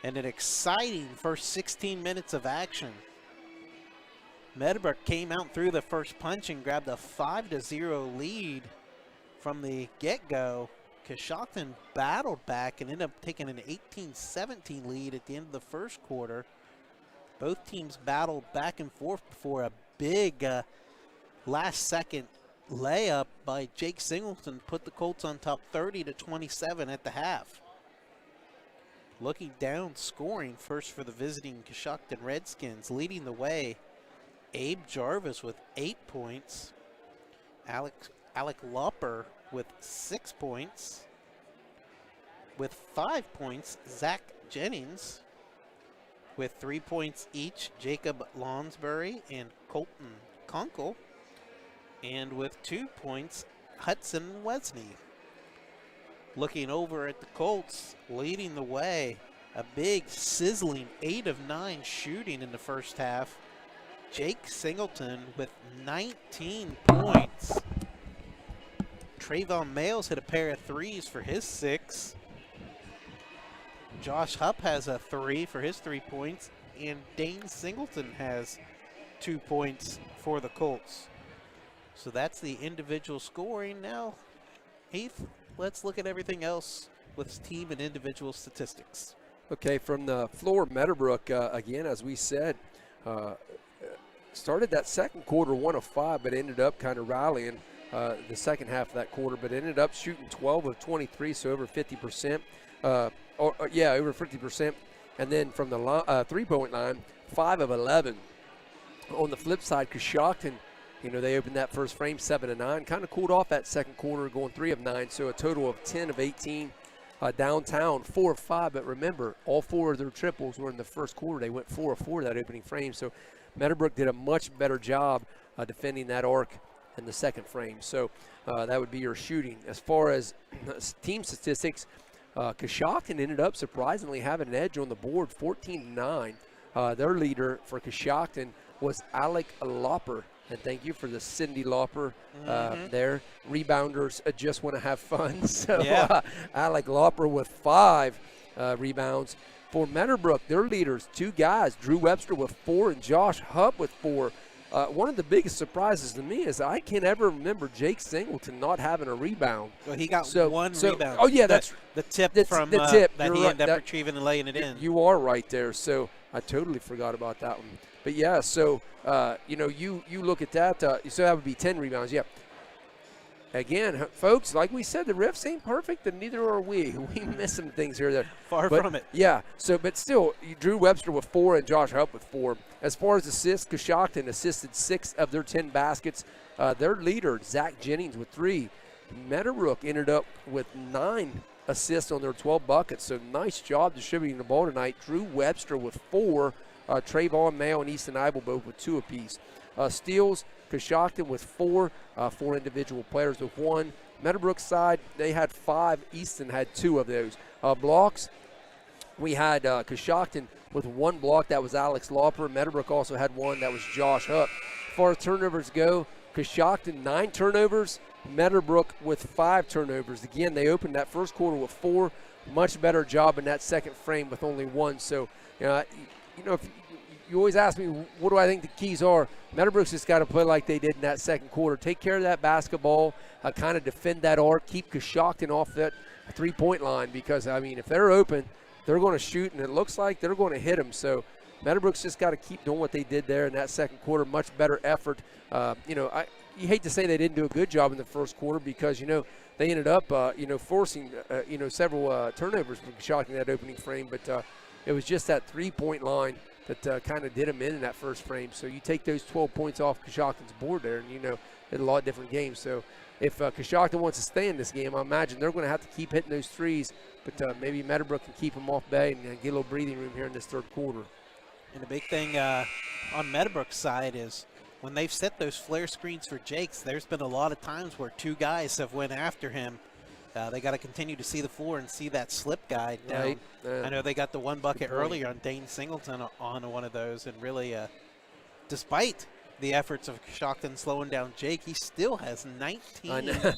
A: and an exciting first 16 minutes of action. Meadowbrook came out through the first punch and grabbed a 5-0 lead from the get-go. Coshocton battled back and ended up taking an 18-17 lead at the end of the first quarter. Both teams battled back and forth before a big last-second layup by Jake Singleton put the Colts on top 30-27 at the half. Looking down, scoring first for the visiting Coshocton Redskins, leading the way. Abe Jarvis with 8 points. Alec Lauper with 6 points. With 5 points, Zach Jennings. With 3 points each, Jacob Lonsbury and Colton Conkle. And with 2 points, Hudson Wesney. Looking over at the Colts, leading the way, a big sizzling 8 of 9 shooting in the first half. Jake Singleton with 19 points. Trayvon Mayles hit a pair of threes for his 6. Josh Hupp has a 3 for his 3 points. And Dane Singleton has 2 points for the Colts. So that's the individual scoring. Now, Heath, let's look at everything else with team and individual statistics.
B: Okay, from the floor, Meadowbrook, again, as we said, started that second quarter 1 of 5, but ended up kind of rallying the second half of that quarter, but ended up shooting 12 of 23, so over 50%. Over 50%. And then from the three-point line, 5 of 11. On the flip side, Coshocton, they opened that first frame 7 of 9, kind of cooled off that second quarter, going 3 of 9, so a total of 10 of 18. Downtown, 4 of 5, but remember, all 4 of their triples were in the first quarter. They went 4 of 4 that opening frame, so Meadowbrook did a much better job defending that arc in the second frame. So that would be your shooting. As far as team statistics, Coshocton ended up surprisingly having an edge on the board, 14-9. Their leader for Coshocton was Alec Lauper. And thank you for the Cindy Lauper there. Rebounders just want to have fun. So
A: yeah.
B: Alec Lauper with 5 rebounds. For Meadowbrook, their leaders, 2 guys, Drew Webster with 4 and Josh Hupp with 4. One of the biggest surprises to me is I can't ever remember Jake Singleton not having a rebound.
A: Well, he got one rebound.
B: Oh, yeah, that's
A: the tip from
B: the tip.
A: that he ended up retrieving and laying it in.
B: You are right there. So I totally forgot about that one. But, yeah, so, you look at that. So that would be 10 rebounds, yeah. Again, folks, like we said, the refs ain't perfect, and neither are we. We miss some things here.
A: Far from it.
B: Yeah, but still, Drew Webster with 4 and Josh Hupp with 4. As far as assists, Coshocton assisted 6 of their 10 baskets. Their leader, Zach Jennings, with 3. Meadowbrook ended up with 9 assists on their 12 buckets, so nice job distributing the ball tonight. Drew Webster with 4. Trayvon Mayo and Easton Eibel both with 2 apiece. Steals, Coshocton with 4, 4 individual players with 1. Meadowbrook side, they had 5. Easton had 2 of those. Blocks, we had Coshocton with 1 block. That was Alex Lauper. Meadowbrook also had 1. That was Josh Hupp. As far as turnovers go, Coshocton 9 turnovers. Meadowbrook with 5 turnovers. Again, they opened that first quarter with 4. Much better job in that second frame with only 1. So, if you always ask me, what do I think the keys are? Meadowbrook's just got to play like they did in that second quarter. Take care of that basketball, kind of defend that arc, keep Coshocton off that three-point line because, if they're open, they're going to shoot, and it looks like they're going to hit them. So Meadowbrook's just got to keep doing what they did there in that second quarter, much better effort. You hate to say they didn't do a good job in the first quarter because, they ended up, forcing, several turnovers from Coshocton in that opening frame, but it was just that three-point line that kind of did them in that first frame. So you take those 12 points off Coshocton's board there, and it's a lot of different games. So if Coshocton wants to stay in this game, I imagine they're going to have to keep hitting those threes, but maybe Meadowbrook can keep them off bay and get a little breathing room here in this third quarter.
A: And the big thing on Meadowbrook's side is when they've set those flare screens for Jakes, there's been a lot of times where 2 guys have went after him. They got to continue to see the floor and see that slip guy down.
B: Right.
A: I know they got the 1 bucket earlier on Dane Singleton on one of those, and really, despite the efforts of Coshocton slowing down Jake. He still has 19
B: I know.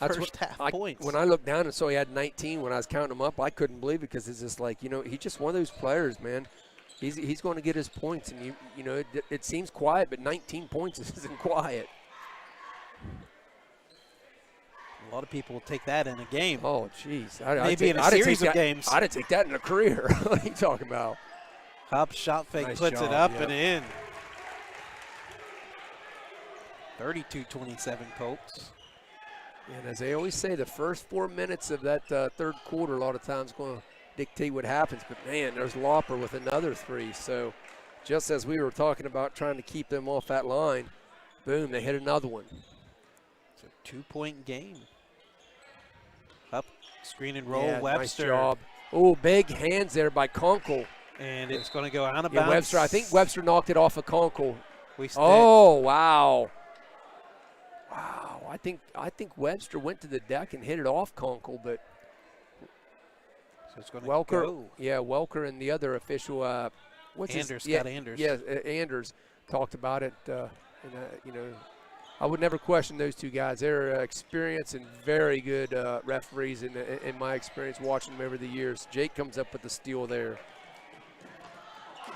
A: first half points.
B: When I looked down and saw he had 19 when I was counting them up, I couldn't believe it because it's just like, he's just one of those players, man. He's going to get his points, and it seems quiet, but 19 points isn't quiet.
A: A lot of people will take that in a game.
B: Oh, jeez.
A: Maybe in a series of games.
B: I'd take that in a career. What are you talking about?
A: Hop shot fake
B: Nice
A: puts
B: job,
A: it up
B: yep.
A: and in. 32-27 Colts.
B: And as they always say, the first 4 minutes of that third quarter a lot of times going to dictate what happens. But, man, there's Lauper with another 3. So just as we were talking about trying to keep them off that line, boom, they hit another one.
A: It's a 2-point game. Up, screen and roll,
B: Yeah,
A: Webster.
B: nice job. Oh, big hands there by Conkle.
A: And it's going to go out of
B: Yeah,
A: bounds.
B: Webster. I think Webster knocked it off of Conkle.
A: Oh,
B: Wow. Wow. I think Webster went to the deck and hit it off Conkle, but
A: so it's going to
B: Welker.
A: go.
B: Yeah, Welker and the other official.
A: Anders,
B: Yeah,
A: Scott Anders.
B: Yeah, Anders talked about it. I would never question those two guys. They're experienced and very good referees in my experience watching them over the years. Jake comes up with the steal there.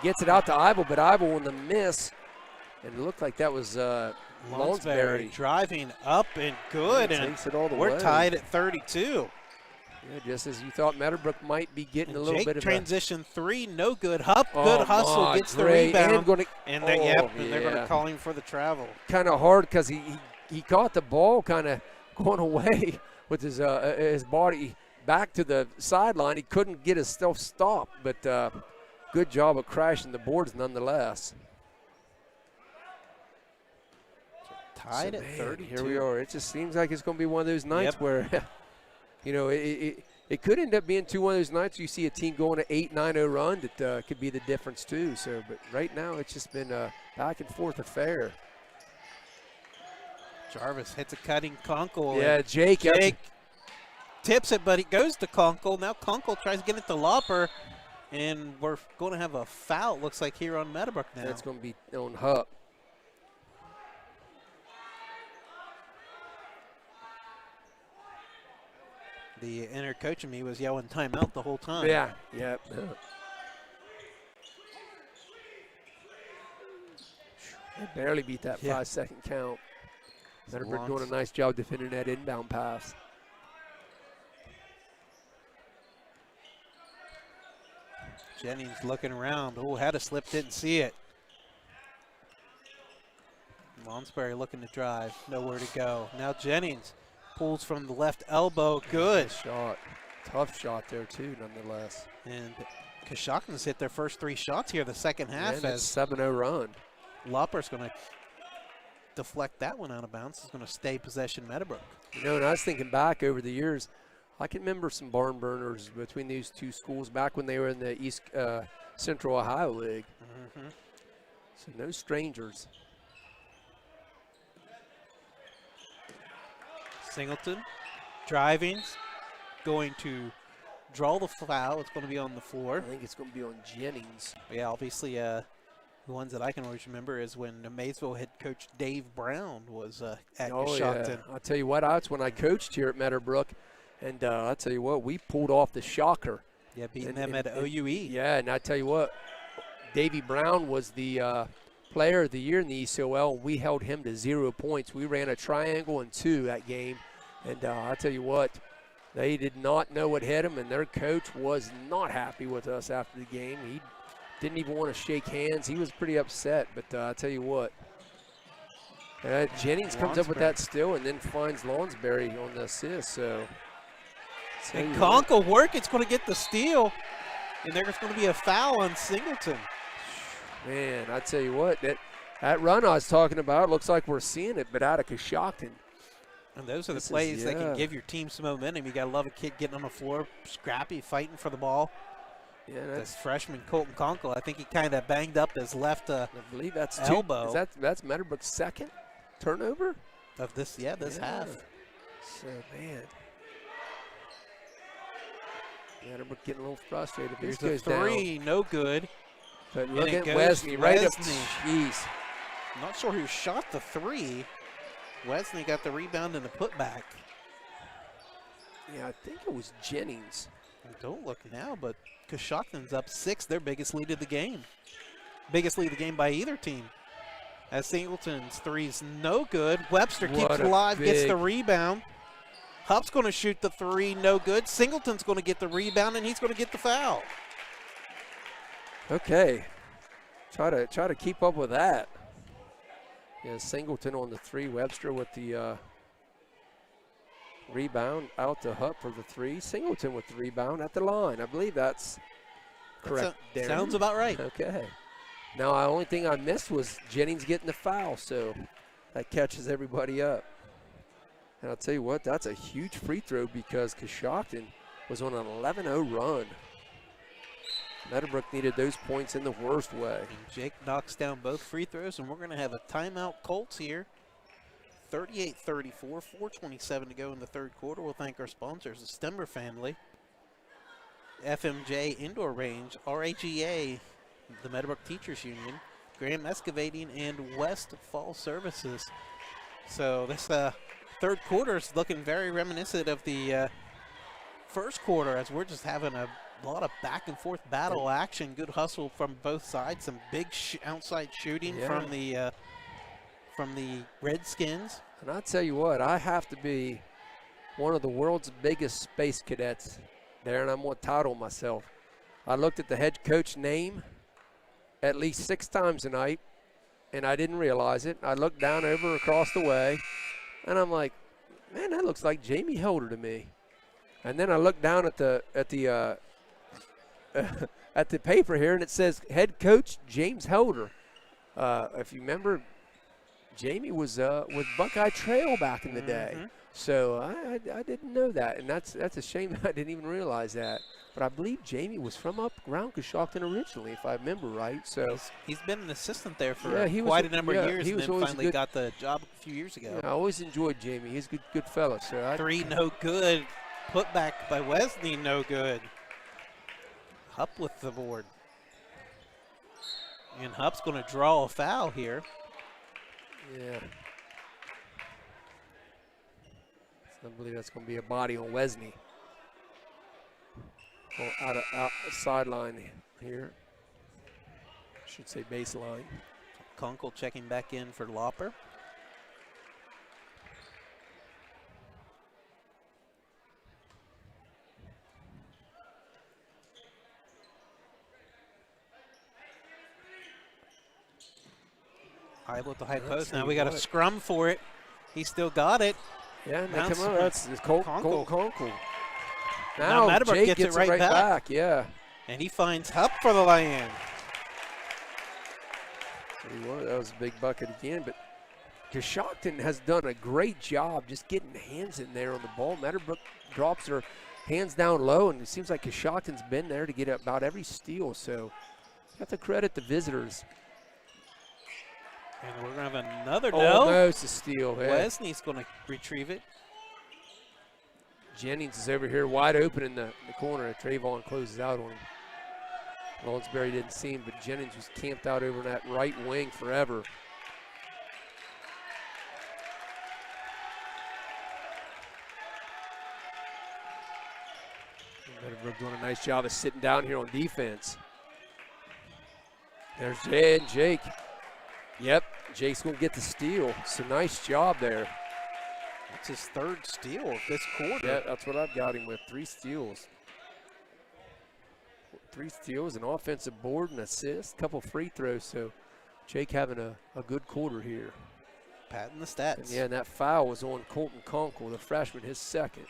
B: Gets it out to Ivel, but Ivel on the miss. And it looked like that was Lonsberry.
A: Driving up and good.
B: And
A: and
B: takes it all the
A: we're
B: way.
A: tied at 32.
B: Yeah, just as you thought Meadowbrook might be getting
A: And
B: a little
A: Jake
B: bit of
A: transition 3, no good. Good
B: Oh,
A: hustle, gets the
B: great.
A: rebound.
B: And
A: They're
B: Oh,
A: going to call him for the travel.
B: kind of hard because he caught the ball kind of going away with his body back to the sideline. He couldn't get himself stopped, but good job of crashing the boards nonetheless.
A: Tied
B: So,
A: at
B: man,
A: 32.
B: Here we are. It just seems like it's going to be one of those nights where, it could end up being one of those nights you see a team going an 8-9-0 run that could be the difference too. So, but right now it's just been a back and forth affair.
A: Jarvis hits a cutting Conkle.
B: Yeah, Jake
A: tips it, but it goes to Conkle. Now Conkle tries to get it to Lauper, and we're going to have a foul, it looks like, here on Meadowbrook now.
B: That's going to be on Hupp.
A: The inner coach in me was yelling timeout the whole time.
B: Yeah, yep. They barely beat that 5-second count. Meadowbrook doing a nice job defending that inbound pass.
A: Jennings looking around. Oh, had a slip, didn't see it. Lonsberry looking to drive, nowhere to go. Now Jennings pulls from the left elbow, good.
B: Nice shot. Tough shot there too, nonetheless.
A: And Coshocton's hit their first 3 shots here the second half.
B: Yeah,
A: as
B: 7-0 run.
A: Lauper's going to deflect that one out of bounds. It's going to stay possession Meadowbrook.
B: And I was thinking back over the years, I can remember some barn burners between these two schools back when they were in the East Central Ohio League.
A: Mm-hmm.
B: So no strangers.
A: Singleton driving, going to draw the foul. It's going to be on the floor.
B: I think it's going to be on Jennings.
A: Yeah, obviously the ones that I can always remember is when Maysville head coach Dave Brown was at Coshocton.
B: Yeah. I'll tell you what, that's when I coached here at Meadowbrook. And I'll tell you what, we pulled off the shocker.
A: Yeah, beating them at OUE.
B: Yeah, and I tell you what, Davey Brown was the player of the year in the ECOL, and we held him to 0 points. We ran a triangle and 2 that game, and I'll tell you what, they did not know what hit them, and their coach was not happy with us after the game. He didn't even want to shake hands. He was pretty upset, but I'll tell you what, Jennings comes up with that steal and then finds Lonsberry on the assist. So.
A: And Conkle work, it's going to get the steal, and there's going to be a foul on Singleton.
B: Man, I tell you what, that run I was talking about, looks like we're seeing it, but out of Coshocton.
A: And those are the plays that can give your team some momentum. You got to love a kid getting on the floor, scrappy, fighting for the ball.
B: Yeah, that's
A: freshman Colton Conkle. I think he kind of banged up his left
B: I believe that's
A: elbow.
B: That's Meadowbrook's second turnover
A: of this. Yeah, this half.
B: So man. Meadowbrook getting a little frustrated.
A: Here's a 3, no good.
B: But look at Wesney right up. Jeez.
A: I'm not sure who shot the three. Wesley got the rebound and the putback.
B: Yeah, I think it was Jennings.
A: Don't look now, but Coshocton's up 6, their biggest lead of the game. Biggest lead of the game by either team. As Singleton's three's no good. Webster keeps alive, gets the rebound. Hupp's going to shoot the three, no good. Singleton's going to get the rebound, and he's going to get the foul.
B: Okay, try to keep up with that. Yeah, Singleton on the three, Webster with the rebound out to Hupp for the three. Singleton with the rebound at the line. I believe that's correct.
A: Sounds about right.
B: Okay. Now, the only thing I missed was Jennings getting the foul, so that catches everybody up. And I'll tell you what, that's a huge free throw because Coshocton was on an 11-0 run. Meadowbrook needed those points in the worst way.
A: And Jake knocks down both free throws, and we're going to have a timeout Colts here. 38-34, 4:27 to go in the third quarter. We'll thank our sponsors, the Stemmer family, FMJ Indoor Range, RAGA, the Meadowbrook Teachers Union, Graham Excavating, and West Fall Services. So this third quarter is looking very reminiscent of the first quarter, as we're just having a lot of back and forth battle action. Good hustle from both sides. Some big outside shooting from the Redskins.
B: And I'll tell you what, I have to be one of the world's biggest space cadets there, and I'm going to title myself. I looked at the head coach name at least 6 times tonight, and I didn't realize it. I looked down over across the way, and I'm like, man, that looks like Jamie Helder to me. And then I looked down at the at the paper here, and it says head coach James Helder. If you remember, Jamie was with Buckeye Trail back in the day. So I didn't know that, and that's a shame I didn't even realize that. But I believe Jamie was from up around Coshocton originally, if I remember right. So
A: he's been an assistant there for
B: quite
A: a number of years,
B: he
A: and
B: was
A: then finally got the job a few years ago.
B: Yeah, I always enjoyed Jamie. He's a good fella. So
A: three, no good. Put back by Wesley, no good. Hupp with the board. And Hupp's going to draw a foul here.
B: Yeah. I believe that's going to be a body on Wesley. Out sideline here. Should say baseline.
A: Kunkel checking back in for Lopper. High with the high post. Now we got a scrum for it. He still got it.
B: Yeah, come on. That's Colt Kunkel.
A: Now Meadowbrook
B: Jake
A: gets it right back.
B: Yeah.
A: And he finds Hupp for the lay-in.
B: That was a big bucket again, but Coshocton has done a great job just getting hands in there on the ball. Meadowbrook drops her hands down low, and it seems like Coshocton's been there to get about every steal. So you have to credit the visitors.
A: And we're going to have another
B: almost a steal. Yeah.
A: Wesley's going to retrieve it.
B: Jennings is over here wide open in the corner. Trayvon closes out on him. Lawrenceberry didn't see him, but Jennings was camped out over in that right wing forever. Meadowbrook doing a nice job of sitting down here on defense. There's Jake. Yep, Jake's going to get the steal. It's a nice job there.
A: That's his third steal of this quarter.
B: Yeah, that's what I've got him with, 3 steals. 3 steals, an offensive board, and assist, a couple free throws. So Jake having a good quarter here.
A: Patting the stats.
B: And yeah, and that foul was on Colton Kunkel, the freshman, his second.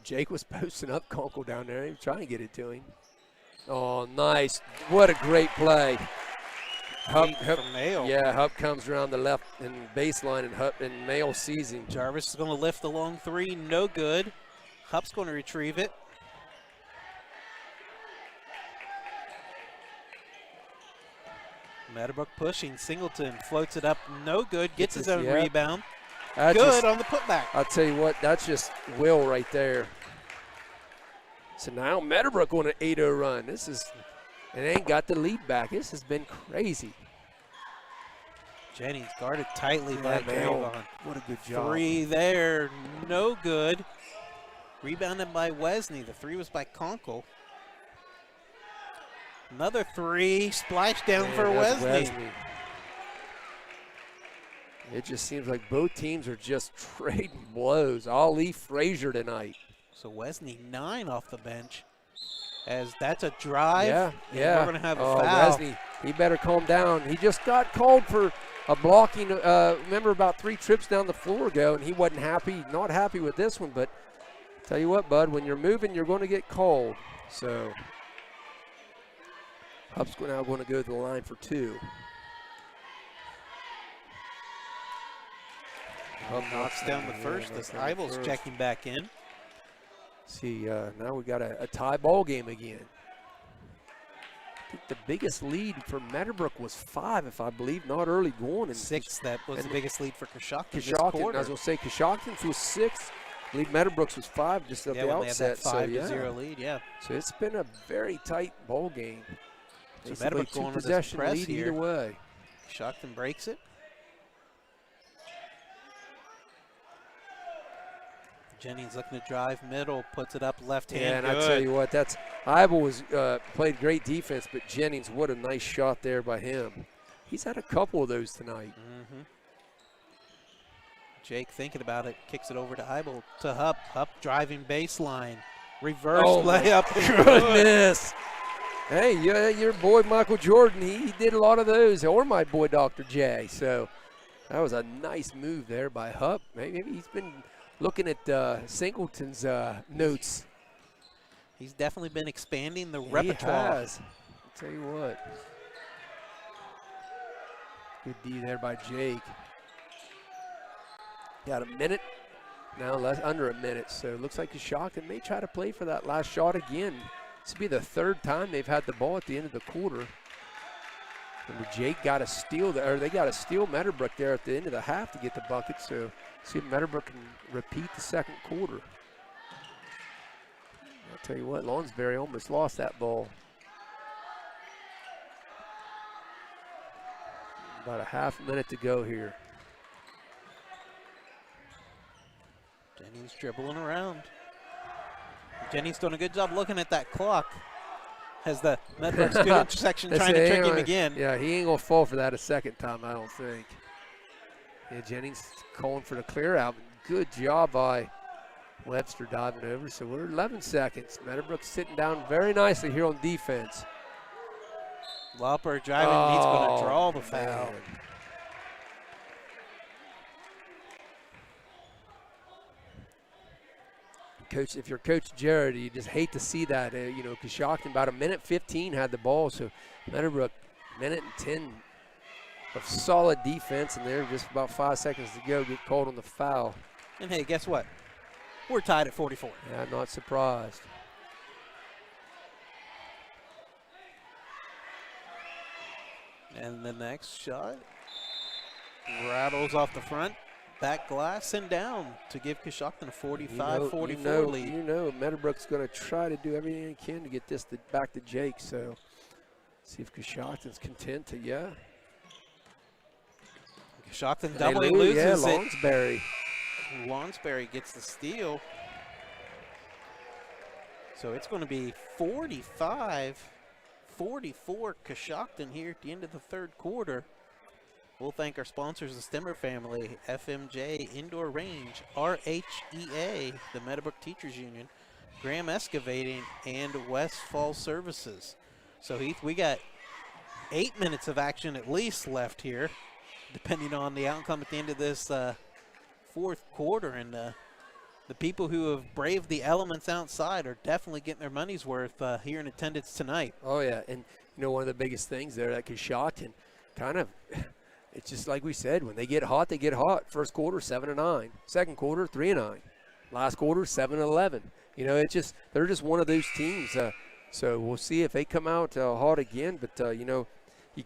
B: Jake was posting up Kunkel down there. He was trying to get it to him. Oh, nice. What a great play. Hupp, yeah, Hupp comes around the left and baseline, and Mail sees him.
A: Jarvis is going to lift the long three. No good. Hupp's going to retrieve it. Meadowbrook pushing. Singleton floats it up. No good. Gets his own rebound. Good on the putback.
B: I'll tell you what, that's just will right there. So now Meadowbrook on an 8-0 run. This is and ain't got the lead back. This has been crazy.
A: Jennings guarded tightly by Dragon.
B: What a good job.
A: 3 there, no good. Rebounded by Wesney. The 3 was by Conkle. Another 3, splash down for Wesney.
B: It just seems like both teams are just trading blows. Ali Frazier tonight.
A: So Wesney 9 off the bench. As that's a drive.
B: Yeah.
A: We're going to have a foul.
B: Wesney, he better calm down. He just got called for a blocking, remember about 3 trips down the floor ago, and he wasn't happy, not happy with this one. But tell you what, bud, when you're moving, you're going to get called. So Hup's now going to go to the line for 2.
A: Knocks down the first as Eibel's checking back in.
B: See, now we got a tie ball game again. I think the biggest lead for Meadowbrook was 5, if I believe, not early going. And
A: 6, that was the biggest lead for Coshocton this
B: I
A: quarter.
B: was going to say Coshocton's was 6. I believe Meadowbrook's was 5 just at the outset.
A: They had that 5-0 lead, yeah.
B: So it's been a very tight ball game.
A: So Meadowbrook going to this press
B: lead
A: here.
B: Either way.
A: Coshocton breaks it. Jennings looking to drive middle, puts it up left hand.
B: Yeah, and I tell you what, Eibel was played great defense, but Jennings, what a nice shot there by him. He's had a couple of those tonight.
A: Jake thinking about it, kicks it over to Eibel to Hupp. Hupp driving baseline, reverse layup.
B: Goodness. Hey, your boy Michael Jordan, he did a lot of those, or my boy Dr. J. So that was a nice move there by Hupp. Maybe he's been looking at Singleton's notes.
A: He's definitely been expanding the repertoire.
B: He has. I'll tell you what. Good D there by Jake. Got a minute. Now under a minute. So it looks like Coshocton may try to play for that last shot again. This will be the 3rd time they've had the ball at the end of the quarter. Remember, Jake got a steal there, or they got a steal Meadowbrook there at the end of the half to get the bucket. So see if Meadowbrook can repeat the 2nd quarter. I'll tell you what, Lonsberry almost lost that ball. About a half minute to go here.
A: Jennings dribbling around. Jennings doing a good job looking at that clock. Has the Meadowbrook student intersection trying to trick him again.
B: Yeah, he ain't going to fall for that a 2nd time, I don't think. Yeah, Jennings calling for the clear out. Good job by Webster diving over. So we're 11 seconds. Meadowbrook's sitting down very nicely here on defense.
A: Lauper driving, he's going to draw the foul.
B: Man. Coach, if you're Coach Jared, you just hate to see that. Coshocton about 1:15 had the ball, so Meadowbrook 1:10 of solid defense, and there just about 5 seconds to go, get called on the foul.
A: And hey, guess what? We're tied at 44.
B: Yeah, I'm not surprised.
A: And the next shot rattles off the front. Back glass and down to give Coshocton a 45-44 lead.
B: You know Meadowbrook's going to try to do everything he can to get this back to Jake. So see if Coshocton's content to,
A: Coshocton doubly loses it.
B: Lonsberry.
A: Lonsberry gets the steal. So it's going to be 45-44 Coshocton here at the end of the 3rd quarter. We'll thank our sponsors, the Stemmer family, FMJ Indoor Range, RHEA, the Meadowbrook Teachers Union, Graham Excavating, and Westfall Services. So, Heath, we got 8 minutes of action at least left here, depending on the outcome at the end of this 4th quarter. And the people who have braved the elements outside are definitely getting their money's worth here in attendance tonight.
B: Oh, yeah. And, one of the biggest things there that Coshocton kind of – it's just like we said, when they get hot, they get hot. 1st quarter, 7-9. 2nd quarter, 3-9. Last quarter, 7-11. They're just one of those teams. So we'll see if they come out hot again. But, you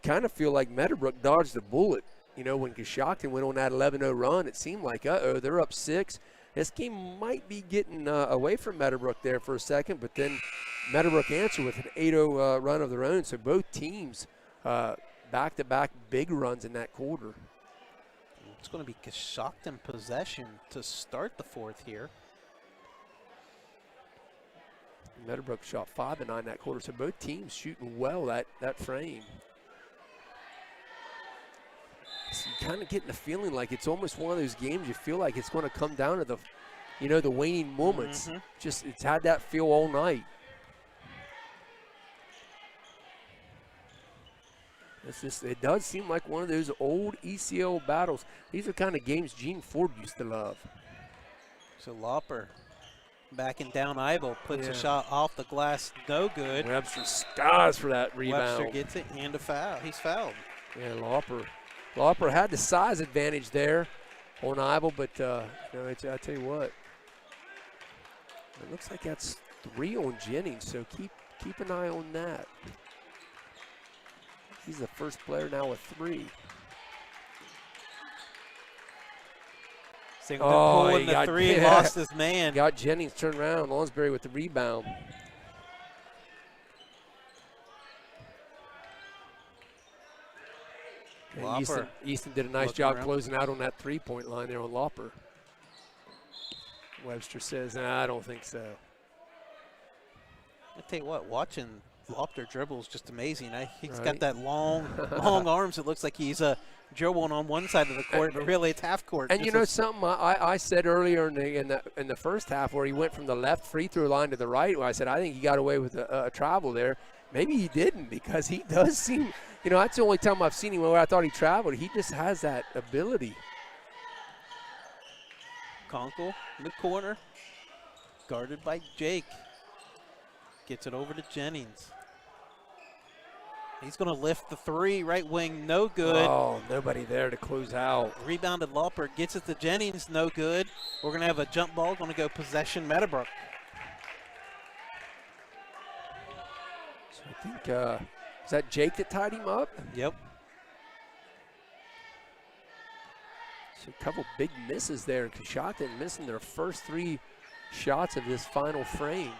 B: kind of feel like Meadowbrook dodged the bullet. When Coshocton went on that 11-0 run, it seemed like, they're up 6. This game might be getting away from Meadowbrook there for a second, but then Meadowbrook answered with an 8-0 run of their own. So both teams back-to-back big runs in that quarter.
A: It's going to be Coshocton possession to start the fourth here.
B: Meadowbrook shot 5 of 9 that quarter, so both teams shooting well that frame. So you're kind of getting the feeling like it's almost one of those games you feel like it's going to come down to the, the waning moments. Just it's had that feel all night. It does seem like one of those old ECL battles. These are kind of games Gene Ford used to love. So
A: Lopper backing down Eibel, puts a shot off the glass, no good.
B: Webster skies for that rebound.
A: Webster gets it and a foul. He's fouled.
B: Yeah, Lopper had the size advantage there on Eibel, but I tell you what, it looks like that's 3 on Jennings, so keep an eye on that. He's the first player now with 3.
A: Singleton pulling the 3, lost his man.
B: Got Jennings turned around, Lonsberry with the rebound. Easton did a nice job closing out on that 3-point line there on Lopper. Webster says, I don't think so.
A: I tell you what, watching Lopper dribble is just amazing. He's got that long arms. It looks like he's dribbling on one side of the court, but really it's half court.
B: And you know something I said earlier in the first half where he went from the left free throw line to the right, where I said I think he got away with a travel there. Maybe he didn't, because he does seem, that's the only time I've seen him where I thought he traveled. He just has that ability.
A: Conkle in the corner, guarded by Jake. Gets it over to Jennings. He's going to lift the 3, right wing, no good.
B: Oh, nobody there to close out.
A: Rebounded Lopper, gets it to Jennings, no good. We're going to have a jump ball, going to go possession Meadowbrook.
B: So I think, is that Jake that tied him up?
A: Yep.
B: So a couple big misses there. Coshocton missing their first 3 shots of this final frame.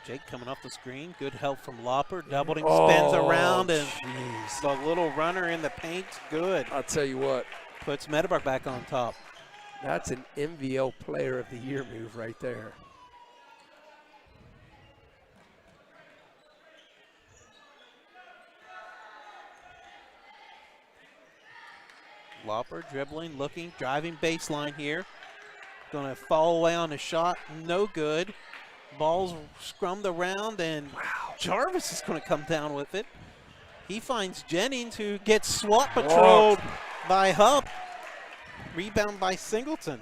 A: Jake coming off the screen. Good help from Lopper. Doubled him, spins around, and the little runner in the paint. Good.
B: I'll tell you what.
A: Puts Meadowbrook back on top.
B: That's an MVL Player of the Year move right there.
A: Lopper dribbling, looking, driving baseline here. Going to fall away on a shot. No good. Ball's scrummed around, and Jarvis is going to come down with it. He finds Jennings, who gets swat patrolled by Hupp. Rebound by Singleton.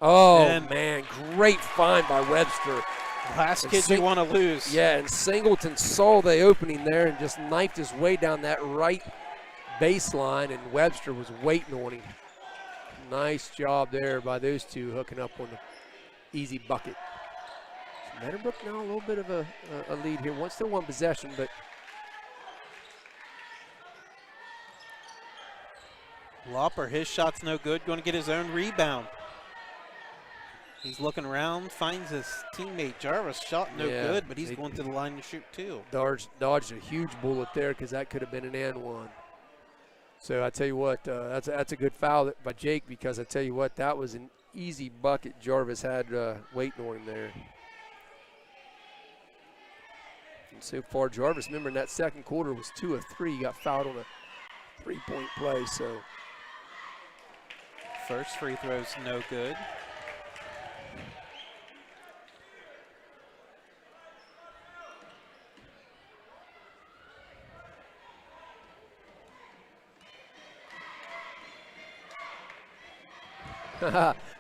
B: Oh, and man, great find by Webster.
A: Last kid you want to lose.
B: Yeah, and Singleton saw the opening there and just knifed his way down that right baseline, and Webster was waiting on him. Nice job there by those two, hooking up on the easy bucket. So Meadowbrook now a little bit of a lead here. Still one possession, but
A: Lopper, his shot's no good. Going to get his own rebound. He's looking around, finds his teammate Jarvis. Shot no good, but he's going to the line to shoot too.
B: Dodged a huge bullet there, because that could have been an and one. So I tell you what, that's a good foul by Jake, because I tell you what, that was an easy bucket Jarvis had waiting on him there. And so far, Jarvis, remember in that second quarter, was 2 of 3. He got fouled on a 3-point play. So
A: first free throw's no good.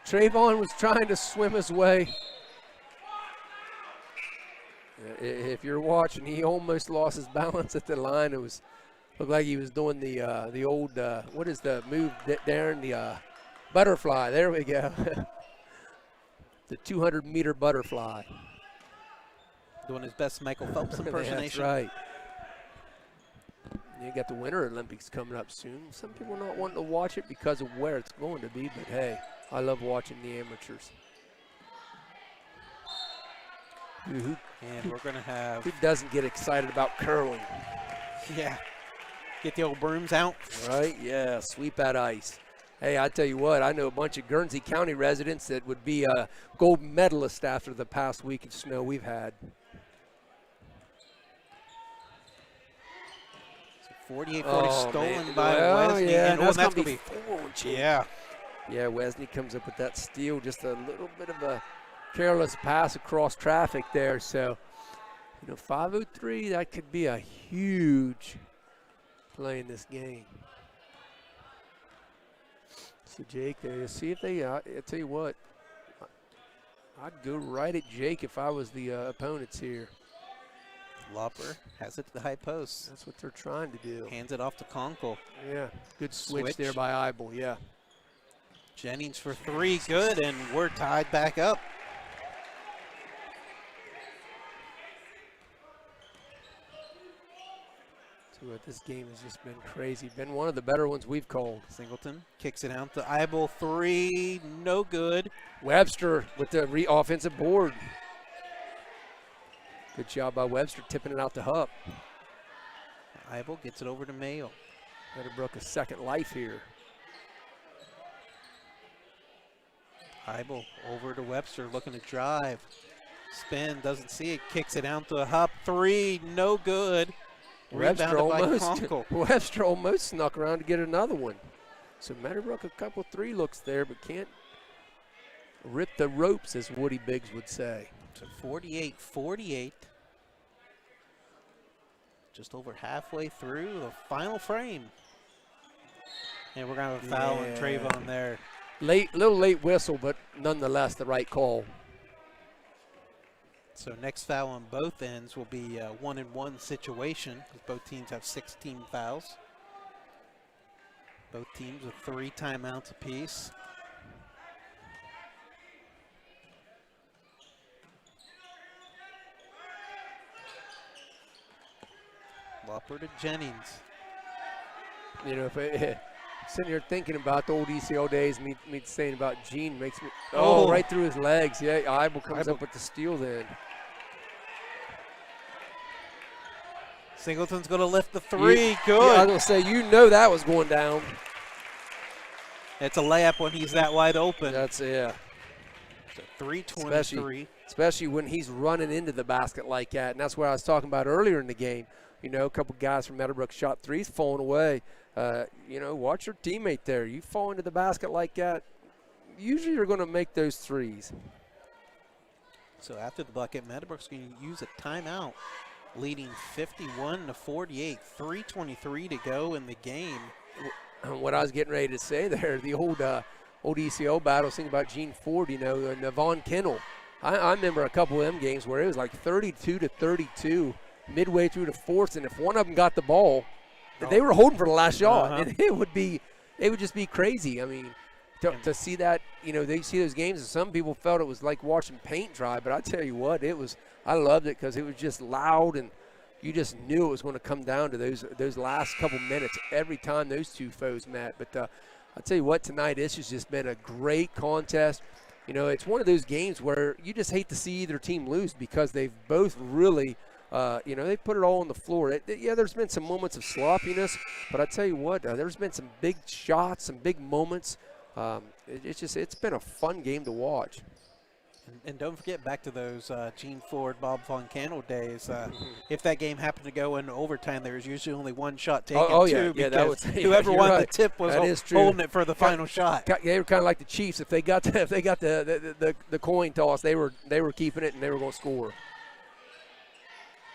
B: Trayvon was trying to swim his way. If you're watching, he almost lost his balance at the line. It looked like he was doing the old what is the move, Darren? The butterfly. There we go. The 200-meter butterfly.
A: Doing his best Michael Phelps impersonation.
B: That's right. You got the Winter Olympics coming up soon. Some people not wanting to watch it because of where it's going to be, but hey, I love watching the amateurs.
A: And we're going to have...
B: Who doesn't get excited about curling?
A: Yeah. Get the old brooms out.
B: Right, yeah, sweep that ice. Hey, I tell you what, I know a bunch of Guernsey County residents that would be a gold medalist after the past week of snow we've had.
A: 48-40 stolen by Wesley.
B: Yeah,
A: and
B: that's
A: going
B: going
A: to
B: to be forward.
A: Yeah.
B: Yeah, Wesley comes up with that steal, just a little bit of a careless pass across traffic there. So, 5:03, that could be a huge play in this game. So Jake there, see if they, I'll tell you what, I'd go right at Jake if I was the opponents here.
A: Lopper has it to the high post.
B: That's what they're trying to do.
A: Hands it off to Conkle.
B: Yeah, good switch there by Eibel, yeah.
A: Jennings for three, good, and we're tied back up.
B: So this game has just been crazy. Been one of the better ones we've called.
A: Singleton kicks it out to Eibel, three, no good.
B: Webster with the offensive board. Good job by Webster tipping it out to Hupp.
A: Eibel gets it over to Mayo.
B: Meadowbrook a second life here.
A: Eibel over to Webster looking to drive. Spin, doesn't see it, kicks it out to Hupp, three, no good.
B: Webster
A: Rebounded by
B: Webster almost snuck around to get another one. So Meadowbrook a couple three looks there, but can't rip the ropes, as Woody Biggs would say.
A: So 48-48. Just over halfway through the final frame. And we're going to have a foul on Trayvon there.
B: Little late whistle, but nonetheless the right call.
A: So next foul on both ends will be a 1-and-1 situation, because both teams have 16 fouls. Both teams with 3 timeouts apiece. Lopper to Jennings.
B: Sitting here thinking about the old ECL days, me saying about Gene makes me, right through his legs. Yeah, Eibel comes up with the steal then.
A: Singleton's going to lift the three. Good.
B: Yeah, I was going to say, that was going down.
A: It's a layup when he's that wide open.
B: That's, yeah.
A: So 3:23.
B: Especially when he's running into the basket like that. And that's what I was talking about earlier in the game. A couple guys from Meadowbrook shot threes falling away. Watch your teammate there. You fall into the basket like that, usually you're going to make those threes.
A: So after the bucket, Meadowbrook's going to use a timeout, leading 51-48, 3:23 to go in the game.
B: What I was getting ready to say there, the old ECO battle, thinking about Gene Ford, Navon Kennel. I remember a couple of them games where it was like 32-32 midway through the fourth, and if one of them got the ball, they were holding for the last shot, and it would just be crazy. I mean, to see that, they see those games, and some people felt it was like watching paint dry, but I tell you what, I loved it because it was just loud, and you just knew it was going to come down to those last couple minutes every time those two foes met. But I'll tell you what, tonight, this has just been a great contest. It's one of those games where you just hate to see either team lose because they've both really they put it all on the floor. There's been some moments of sloppiness, but I tell you what, there's been some big shots, some big moments. It's been a fun game to watch.
A: And don't forget, back to those Gene Ford, Bob Von Cannell days. If that game happened to go into overtime, there was usually only one shot taken, because whoever won the tip was holding it for the final shot.
B: They were kind of like the Chiefs. If they got the coin toss, they were keeping it and they were going to score.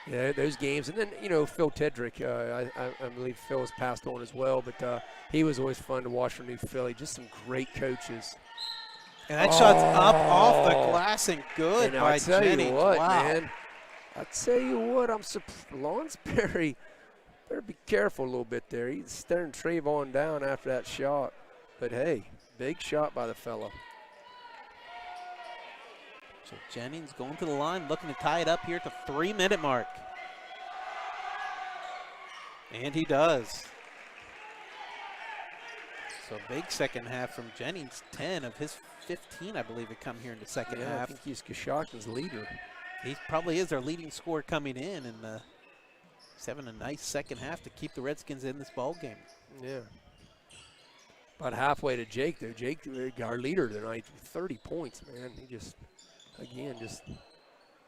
B: Yeah, those games. And then, Phil Tedrick, I believe Phil has passed on as well, but he was always fun to watch for New Philly. Just some great coaches.
A: And that shot's up off the glass and good by Jennings.
B: I tell you what, man. I tell you what, Lawrenceberry better be careful a little bit there. He's staring Trayvon down after that shot. But, hey, big shot by the fellow.
A: So Jennings going to the line, looking to tie it up here at the 3-minute mark. And he does. So a big second half from Jennings. 10 of his 15, I believe, have come here in the second half.
B: I think he's Coshocton's leader.
A: He probably is their leading scorer coming in, and he's having a nice second half to keep the Redskins in this ball game.
B: Yeah. About halfway to Jake, though. Jake, our leader tonight, 30 points, man. He just, again, just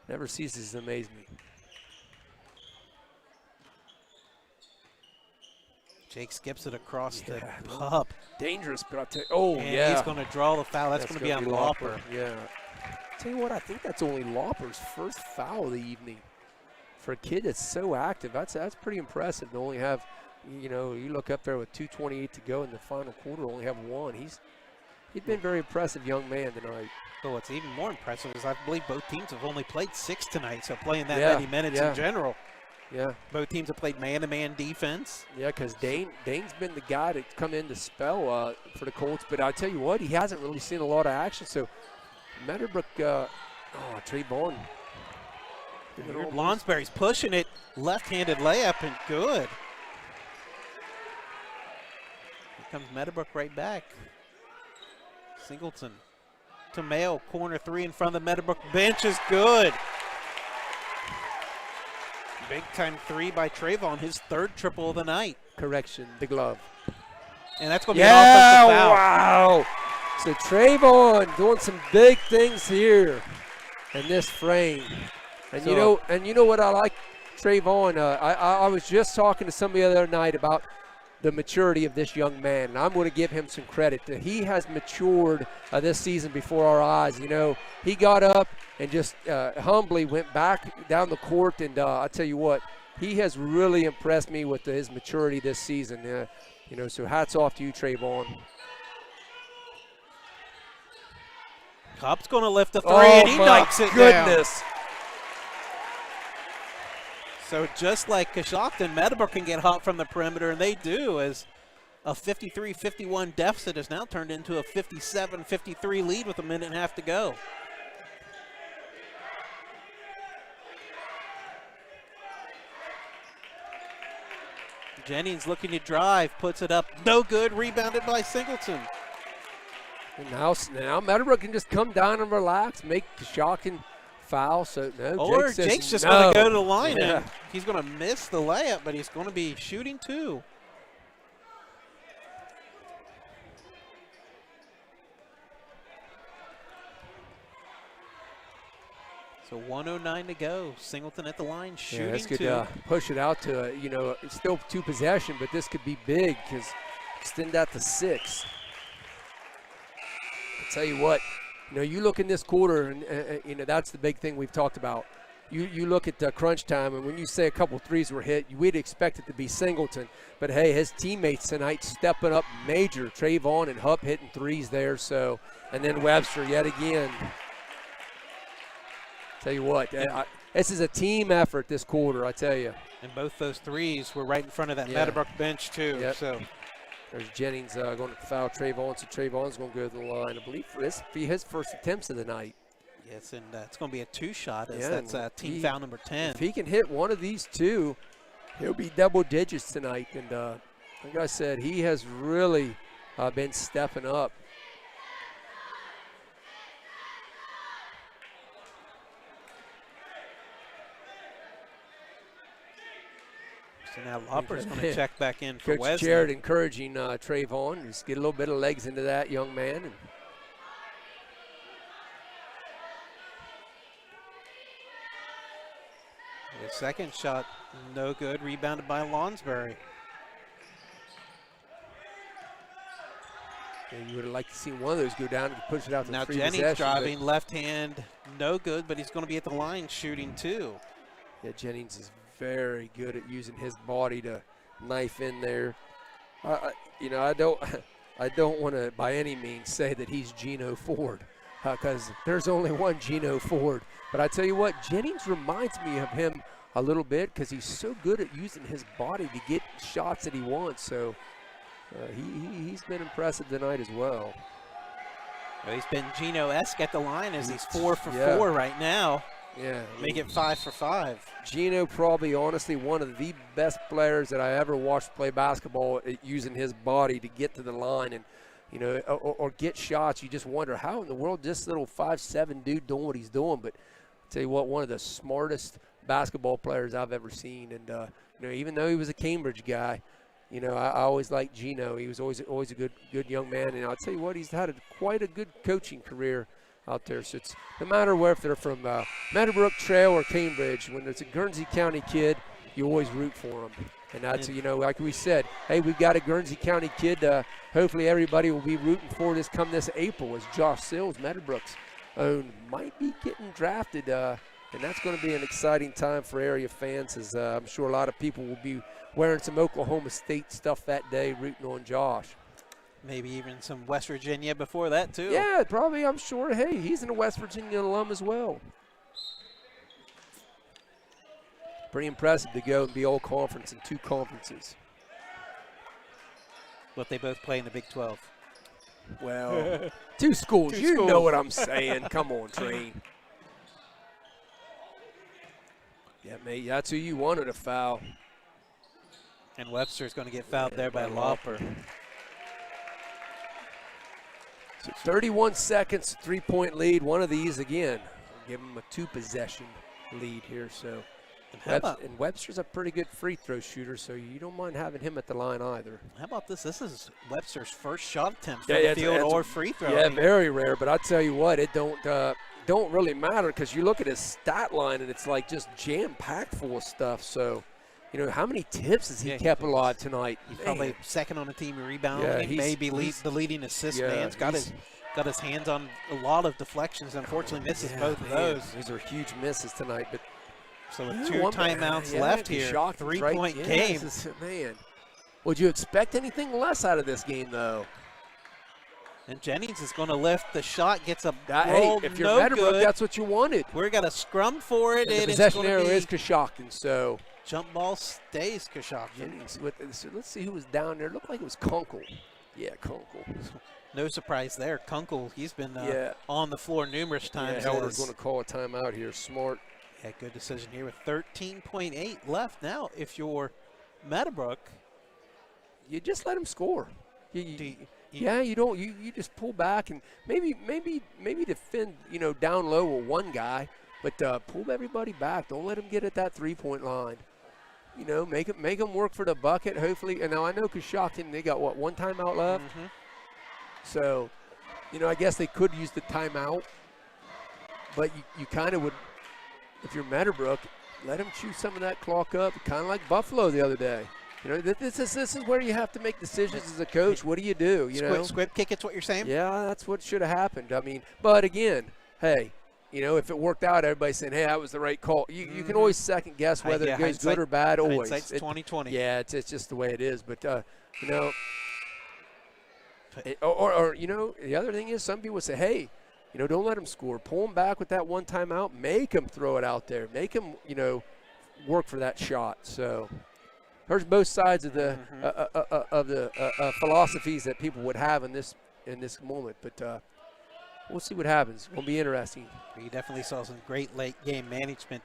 B: never ceases to amaze me.
A: Jake skips it across the pup.
B: Dangerous, but I'll tell you, oh,
A: and
B: yeah.
A: he's going to draw the foul. That's going to be on Lauper.
B: Yeah. Tell you what, I think that's only Lauper's first foul of the evening. For a kid that's so active, that's pretty impressive to only have, you know, you look up there with 2:28 to go in the final quarter, only have one. He's been a very impressive young man tonight.
A: But what's even more impressive is I believe both teams have only played 6 tonight, so playing that many minutes in general.
B: Yeah.
A: Both teams have played man-to-man defense.
B: Yeah, because Dane's been the guy to come in to spell for the Colts, but I'll tell you what, he hasn't really seen a lot of action. So Meadowbrook, Trayvon.
A: Lonsberry's pushing it, left-handed layup, and good. Here comes Meadowbrook right back. Singleton to Mayo, corner 3 in front of the Meadowbrook bench is good. Big-time 3 by Trayvon, his 3rd triple of the night.
B: Correction, the glove.
A: And that's going to be an offensive foul.
B: Wow. So Trayvon doing some big things here in this frame. And you know what I like, Trayvon? I was just talking to somebody the other night about the maturity of this young man, and I'm going to give him some credit. He has matured this season before our eyes. You know, he got up and just humbly went back down the court, and I tell you what, he has really impressed me with his maturity this season. You know, so hats off to you, Trayvon.
A: Cobb's going to lift the 3, and he knocks it down. So just like Coshocton, Meadowbrook can get hot from the perimeter, and they do, as a 53-51 deficit has now turned into a 57-53 lead with a minute and a half to go. Jennings looking to drive, puts it up, no good, rebounded by Singleton.
B: And now Meadowbrook can just come down and relax, make Coshocton foul. So no,
A: or
B: Jake says
A: Jake's just
B: no.
A: going to go to the line, and he's going to miss the layup, but he's going to be shooting too. So 1:09 to go. Singleton at the line, shooting
B: this could
A: two.
B: Push it out to, it's still 2 possession, but this could be big because extend that to 6. I'll tell you what, you look in this quarter, and that's the big thing we've talked about. You look at crunch time, and when you say a couple threes were hit, we'd expect it to be Singleton. But, hey, his teammates tonight stepping up major. Trayvon and Hupp hitting threes there. So, and then Webster yet again. Tell you what, this is a team effort this quarter, I tell you.
A: And both those threes were right in front of that Meadowbrook bench, too.
B: Yep.
A: So
B: there's Jennings going to foul Trayvon, so Trayvon's going to go to the line, I believe, for his first attempts of the night.
A: Yes, and it's going to be a 2-shot. That's team foul number 10.
B: If he can hit one of these 2, he'll be double digits tonight. And like I said, he has really been stepping up.
A: So now Lauper's going to check back in for
B: Coach
A: Wesley.
B: Jarrett encouraging Trayvon. Just get a little bit of legs into that young man.
A: The second shot, no good. Rebounded by Lonsberry.
B: And you would have liked to see one of those go down and push it out to
A: now
B: 3
A: Jennings
B: possession,
A: driving, left hand, no good, but he's going to be at the line shooting too.
B: Yeah, Jennings is very good at using his body to knife in there. I don't want to by any means say that he's Geno Ford, because there's only one Geno Ford. But I tell you what, Jennings reminds me of him a little bit because he's so good at using his body to get shots that he wants. So he's been impressive tonight as well.
A: Well, he's been Geno-esque at the line as he's 4 for 4 right now.
B: Yeah.
A: Make it 5 for 5.
B: Gino probably, honestly, one of the best players that I ever watched play basketball using his body to get to the line and, or get shots. You just wonder how in the world this little 5'7" dude doing what he's doing. But I'll tell you what, one of the smartest basketball players I've ever seen. And, even though he was a Cambridge guy, I always liked Gino. He was always a good young man. And I'll tell you what, he's had quite a good coaching career out there. So it's no matter where, if they're from Meadowbrook, Trail, or Cambridge, when it's a Guernsey County kid, you always root for them. And that's, like we said, hey, we've got a Guernsey County kid. Hopefully everybody will be rooting for this come this April as Josh Sills, Meadowbrook's own, might be getting drafted. And that's going to be an exciting time for area fans, as I'm sure a lot of people will be wearing some Oklahoma State stuff that day, rooting on Josh.
A: Maybe even some West Virginia before that, too.
B: Yeah, probably, I'm sure. Hey, he's a West Virginia alum as well. Pretty impressive to go and be all conference in 2 conferences.
A: But they both play in the Big 12.
B: Well, 2 schools.
A: Two
B: You
A: schools.
B: know what I'm saying. Come on, Train. Yeah, mate, that's who you wanted to foul.
A: And Webster's going to get fouled there by Lauper.
B: So 31 seconds, 3-point lead. One of these again. We'll give them a 2-possession lead here. So, and Webster's a pretty good free throw shooter, so you don't mind having him at the line either.
A: How about this? This is Webster's first shot attempt
B: Yeah,
A: from
B: yeah,
A: the field or free throw.
B: Yeah, very rare. But I tell you what, it don't really matter, because you look at his stat line and it's like just jam-packed full of stuff. So, how many tips has he kept alive tonight?
A: He's probably second on the team in rebounding.
B: Yeah,
A: he may be the leading assist man. He's got his hands on a lot of deflections. Unfortunately, misses both of those.
B: These are huge misses tonight. But
A: so with 2 timeouts left here, 3-point game.
B: Man, would you expect anything less out of this game, though?
A: And Jennings is going to lift the shot, gets a
B: roll, if you're Meadowbrook, that's what you wanted.
A: We're going to scrum for it.
B: And the possession arrow is Coshocton, so.
A: Jump ball stays Coshocton.
B: So let's see who was down there. It looked like it was Kunkel. Yeah, Kunkel.
A: No surprise there. Kunkel, he's been on the floor numerous times.
B: Yeah, Elder's going to call a timeout here. Smart.
A: Yeah, good decision here with 13.8 left. Now, if you're Meadowbrook,
B: you just let him score. You just pull back and maybe defend, down low with one guy, but pull everybody back. Don't let him get at that 3-point line. Make them work for the bucket. Hopefully, and now I know Coshocton, they got one timeout left.
A: Mm-hmm.
B: So, I guess they could use the timeout, but you kind of would, if you're Meadowbrook, let them chew some of that clock up, kind of like Buffalo the other day. This is where you have to make decisions as a coach. What do you do?
A: Squib kick, it's what you're saying?
B: Yeah, that's what should have happened. I mean, but again, hey, if it worked out, everybody's saying, hey, that was the right call. You can always second guess whether it goes good or bad. Always.
A: Hindsight's 20/20.
B: Yeah, it's just the way it is. But the other thing is, some people say, hey, don't let them score. Pull them back with that one timeout. Make them throw it out there. Make them, work for that shot. So there's both sides of the philosophies that people would have in this moment. But we'll see what happens. It'll be interesting.
A: You definitely saw some great late game management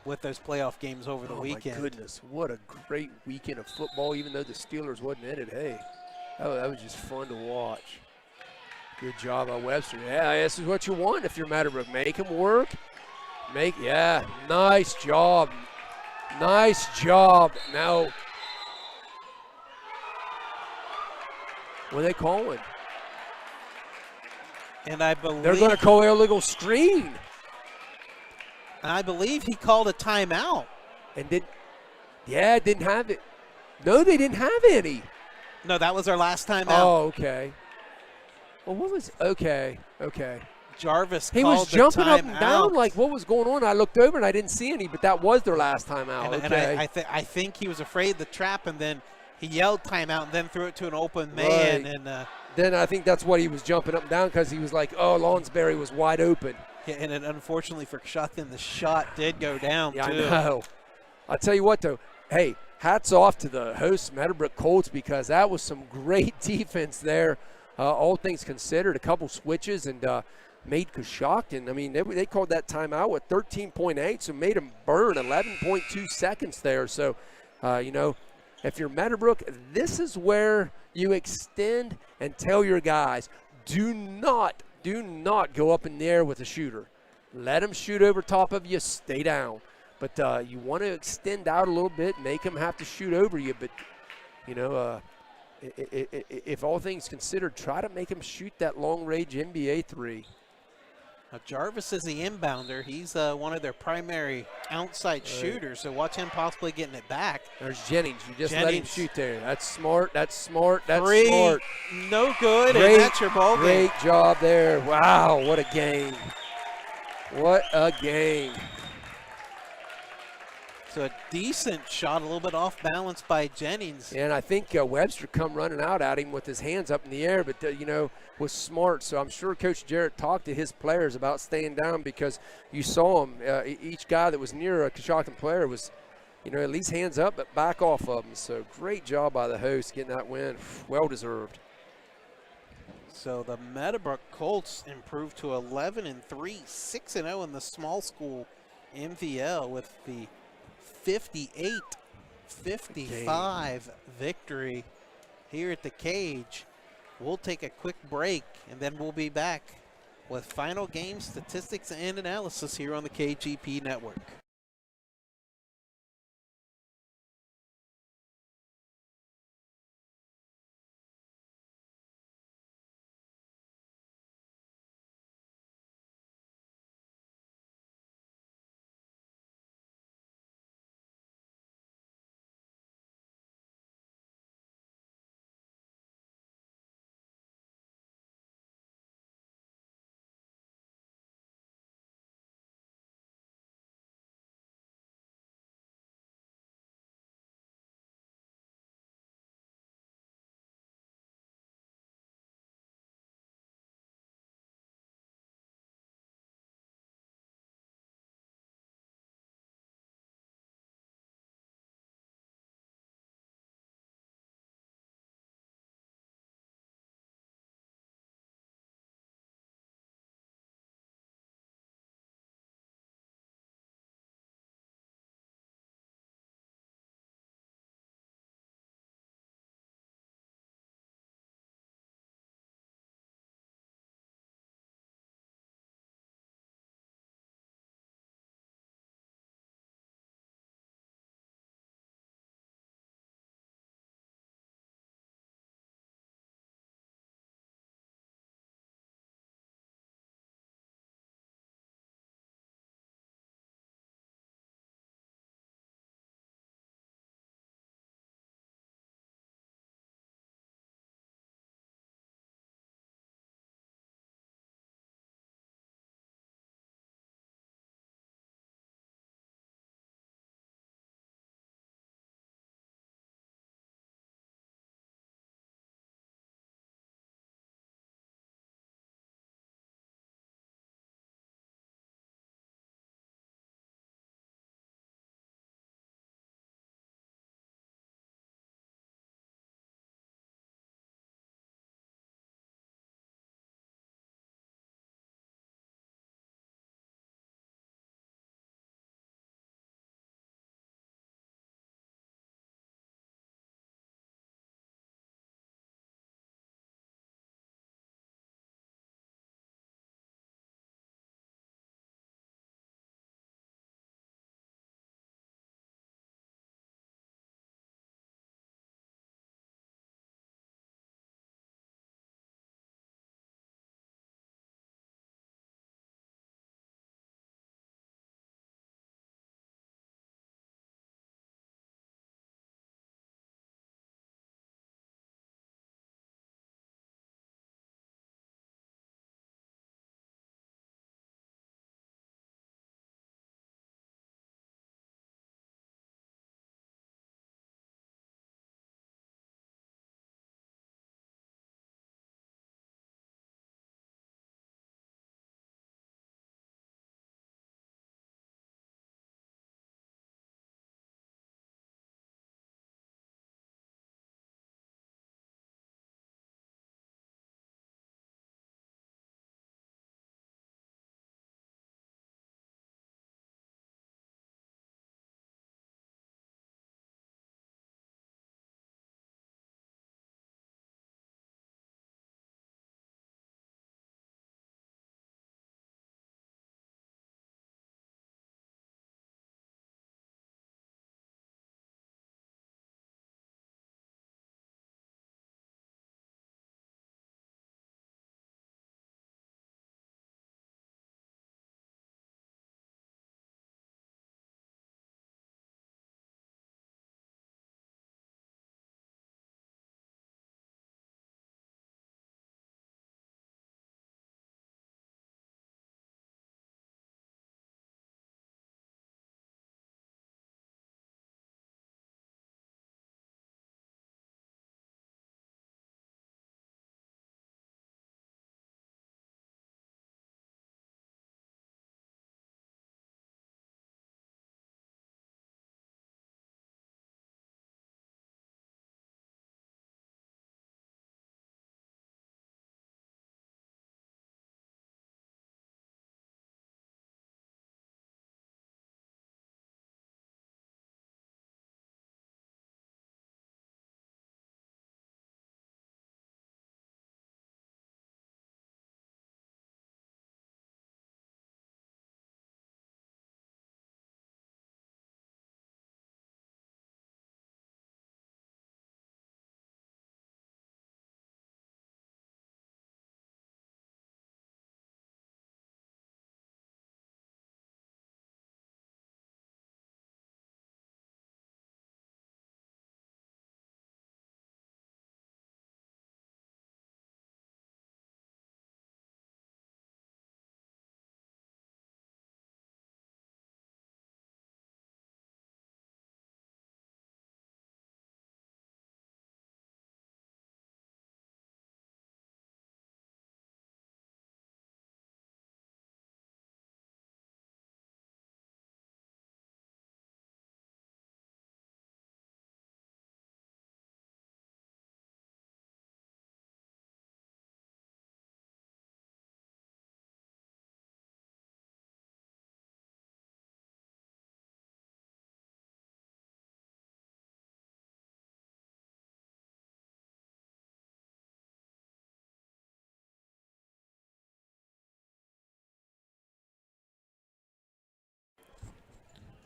A: with those playoff games over the weekend.
B: Oh, my goodness. What a great weekend of football, even though the Steelers wasn't in it. Hey, that was just fun to watch. Good job by Webster. Yeah, this is what you want if you're Meadowbrook. Make them work. Nice job. Nice job. Now, what are they calling?
A: And I believe
B: they're going to call illegal screen.
A: And I believe he called a timeout.
B: And didn't have it. No, they didn't have any.
A: No, that was our last timeout.
B: Oh, okay. Well, what was okay.
A: Jarvis
B: he
A: called
B: was jumping
A: the
B: up and down like what was going on. I looked over and I didn't see any, but that was their last timeout.
A: And I think he was afraid of the trap, and then he yelled timeout and then threw it to an open man.
B: Right.
A: And
B: then I think that's what he was jumping up and down, because he was like, oh, Lonsberry was wide open.
A: Yeah, and unfortunately for Coshocton, the shot did go down,
B: yeah,
A: too.
B: I know. I'll tell you what, though. Hey, hats off to the host, Meadowbrook Colts, because that was some great defense there, all things considered. A couple switches, and made Coshocton. I mean, they called that timeout with 13.8, so made them burn 11.2 seconds there. So, you know, if you're Meadowbrook, this is where you extend and tell your guys, do not go up in the air with a shooter. Let them shoot over top of you, stay down. But you want to extend out a little bit, make them have to shoot over you. But, you know, if all things considered, try to make them shoot that long-range NBA three.
A: Now Jarvis is the inbounder. He's one of their primary outside shooters, so watch him possibly getting it back.
B: There's Jennings. You just let him shoot there. That's smart. That's smart. That's
A: Three,
B: smart.
A: No good, and that's your ball game.
B: Great job there. Wow, what a game. What a game.
A: So a decent shot, a little bit off balance by Jennings.
B: And I think Webster come running out at him with his hands up in the air, but, you know, was smart. So I'm sure Coach Jarrett talked to his players about staying down because you saw them. Each guy that was near a Coshocton player was, you know, at least hands up, but back off of them. So great job by the host getting that win. Well deserved.
A: So the Meadowbrook Colts improved to 11-3, 6-0 in the small school MVL with the 58-55 victory here at the Cage. We'll take a quick break, and then we'll be back with final game statistics and analysis here on the KGP Network.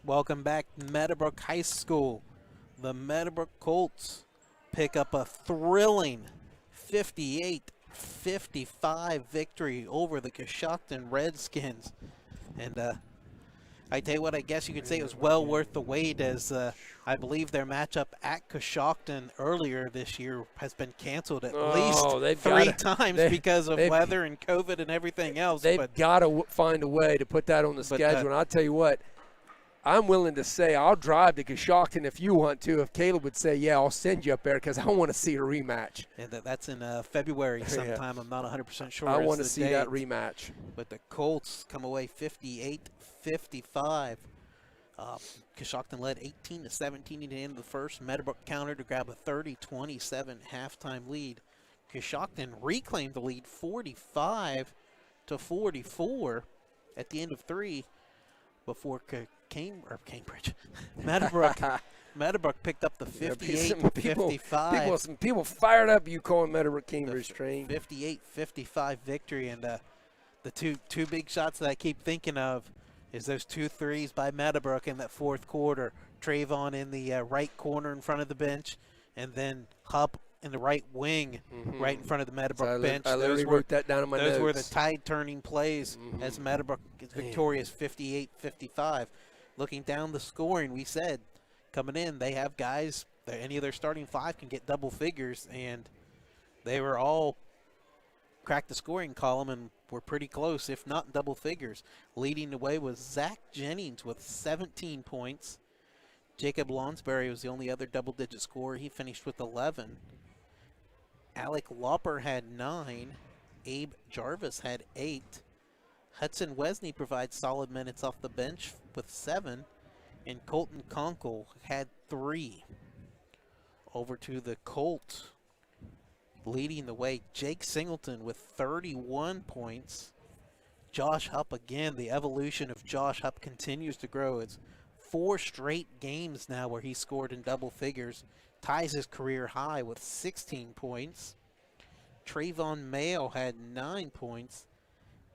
A: Welcome back to Meadowbrook High School. The Meadowbrook Colts pick up a thrilling 58-55 victory over the Coshocton Redskins. And I tell you what, I guess you could say it was well worth the wait, as I believe their matchup at Coshocton earlier this year has been canceled at least three times because of weather and COVID and everything else.
B: They've got to find a way to put that on the schedule. And I'll tell you what, I'm willing to say I'll drive to Coshocton if you want to. If Caleb would say, yeah, I'll send you up there because I want to see a rematch.
A: And that's in February sometime. I'm not 100% sure.
B: I want to see that rematch.
A: But the Colts come away 58-55. Coshocton led 18-17 at the end of the first. Meadowbrook countered to grab a 30-27 halftime lead. Coshocton reclaimed the lead 45-44 at the end of three before Cambridge. Meadowbrook picked up the 58-55.
B: Some people fired up you calling Meadowbrook Cambridge train.
A: 58-55 victory, and the two big shots that I keep thinking of is those 2 threes by Meadowbrook in that fourth quarter. Trayvon in the right corner in front of the bench, and then Hupp in the right wing right in front of the Meadowbrook bench.
B: I literally wrote that down in my notes.
A: Those were the tide-turning plays as Meadowbrook is victorious 58-55. Looking down the scoring, we said coming in they have guys, any of their starting five can get double figures, and they were all cracked the scoring column and were pretty close, if not double figures. Leading the way was Zach Jennings with 17 points. Jacob Lonsberry was the only other double-digit scorer. He finished with 11. Alec Lauper had 9. Abe Jarvis had 8. Hudson Wesney provides solid minutes off the bench with 7. And Colton Conkle had 3. Over to the Colts. Leading the way, Jake Singleton with 31 points. Josh Hupp again, the evolution of Josh Hupp continues to grow. It's 4 straight games now where he scored in double figures. Ties his career high with 16 points. Trayvon Mayo had 9 points.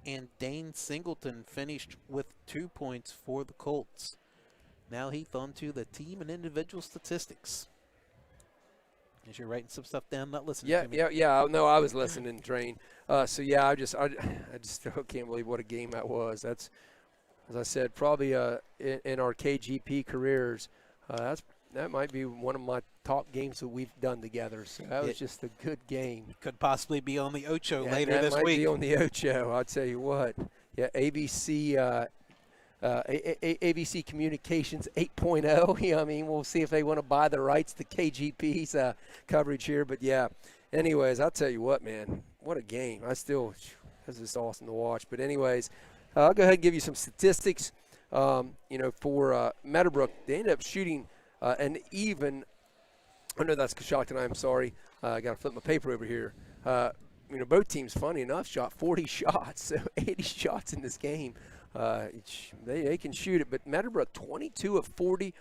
A: And Dane Singleton finished with 2 points for the Colts. Now he's on to the team and individual statistics. As you're writing some stuff down, not listening to me.
B: Yeah. No, I was listening, Train. I just still can't believe what a game that was. That's, as I said, probably in our KGP careers, that might be one of my top games that we've done together. So that was just a good game.
A: Could possibly be on the Ocho later this
B: might
A: week.
B: Be on the Ocho. I'll tell you what. Yeah, ABC. ABC Communications 8.0. Yeah, I mean, we'll see if they want to buy the rights to KGP's coverage here. But, yeah, anyways, I'll tell you what, man, what a game. This is awesome to watch. But, anyways, I'll go ahead and give you some statistics. For Meadowbrook, they ended up shooting an even – oh, no, that's Coshocton. I'm sorry. I got to flip my paper over here. Both teams, funny enough, shot 40 shots, so 80 shots in this game. They can shoot it, but Meadowbrook 22 of 40,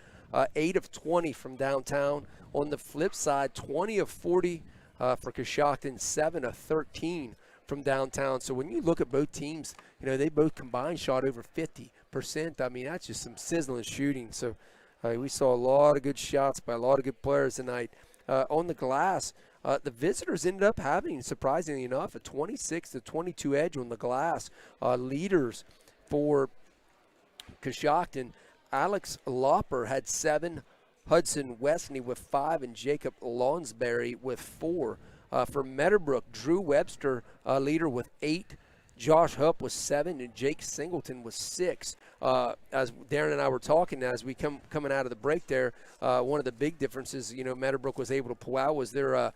B: 8 of 20 from downtown. On the flip side, 20 of 40 for Coshocton, 7 of 13 from downtown. So when you look at both teams, they both combined shot over 50%. I mean, that's just some sizzling shooting. So we saw a lot of good shots by a lot of good players tonight. On the glass, the visitors ended up having, surprisingly enough, a 26-22 edge on the glass. Leaders for Coshocton, Alex Lauper had 7, Hudson Wesney with 5, and Jacob Lonsberry with 4. For Meadowbrook, Drew Webster, leader with 8, Josh Hupp was 7, and Jake Singleton was 6. As Darren and I were talking, as we coming out of the break there, one of the big differences, Meadowbrook was able to pull out was their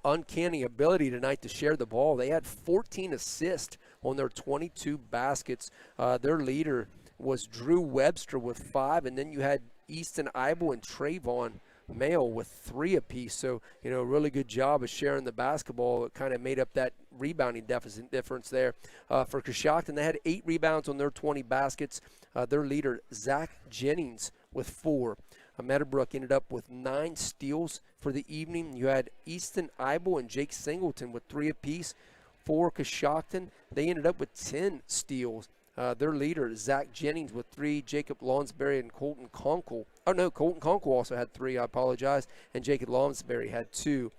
B: uncanny ability tonight to share the ball. They had 14 assists on their 22 baskets. Their leader was Drew Webster with 5, and then you had Easton Eibel and Trayvon Mayo with 3 apiece. So, really good job of sharing the basketball. It kind of made up that rebounding difference there. For Coshocton, they had 8 rebounds on their 20 baskets. Their leader, Zach Jennings, with 4. Meadowbrook ended up with 9 steals for the evening. You had Easton Eibel and Jake Singleton with 3 apiece. For Coshocton, they ended up with 10 steals. Their leader, Zach Jennings, with 3. Jacob Lonsberry and Colton Conkle. Oh, no, Colton Conkle also had 3. I apologize. And Jacob Lonsberry had 2.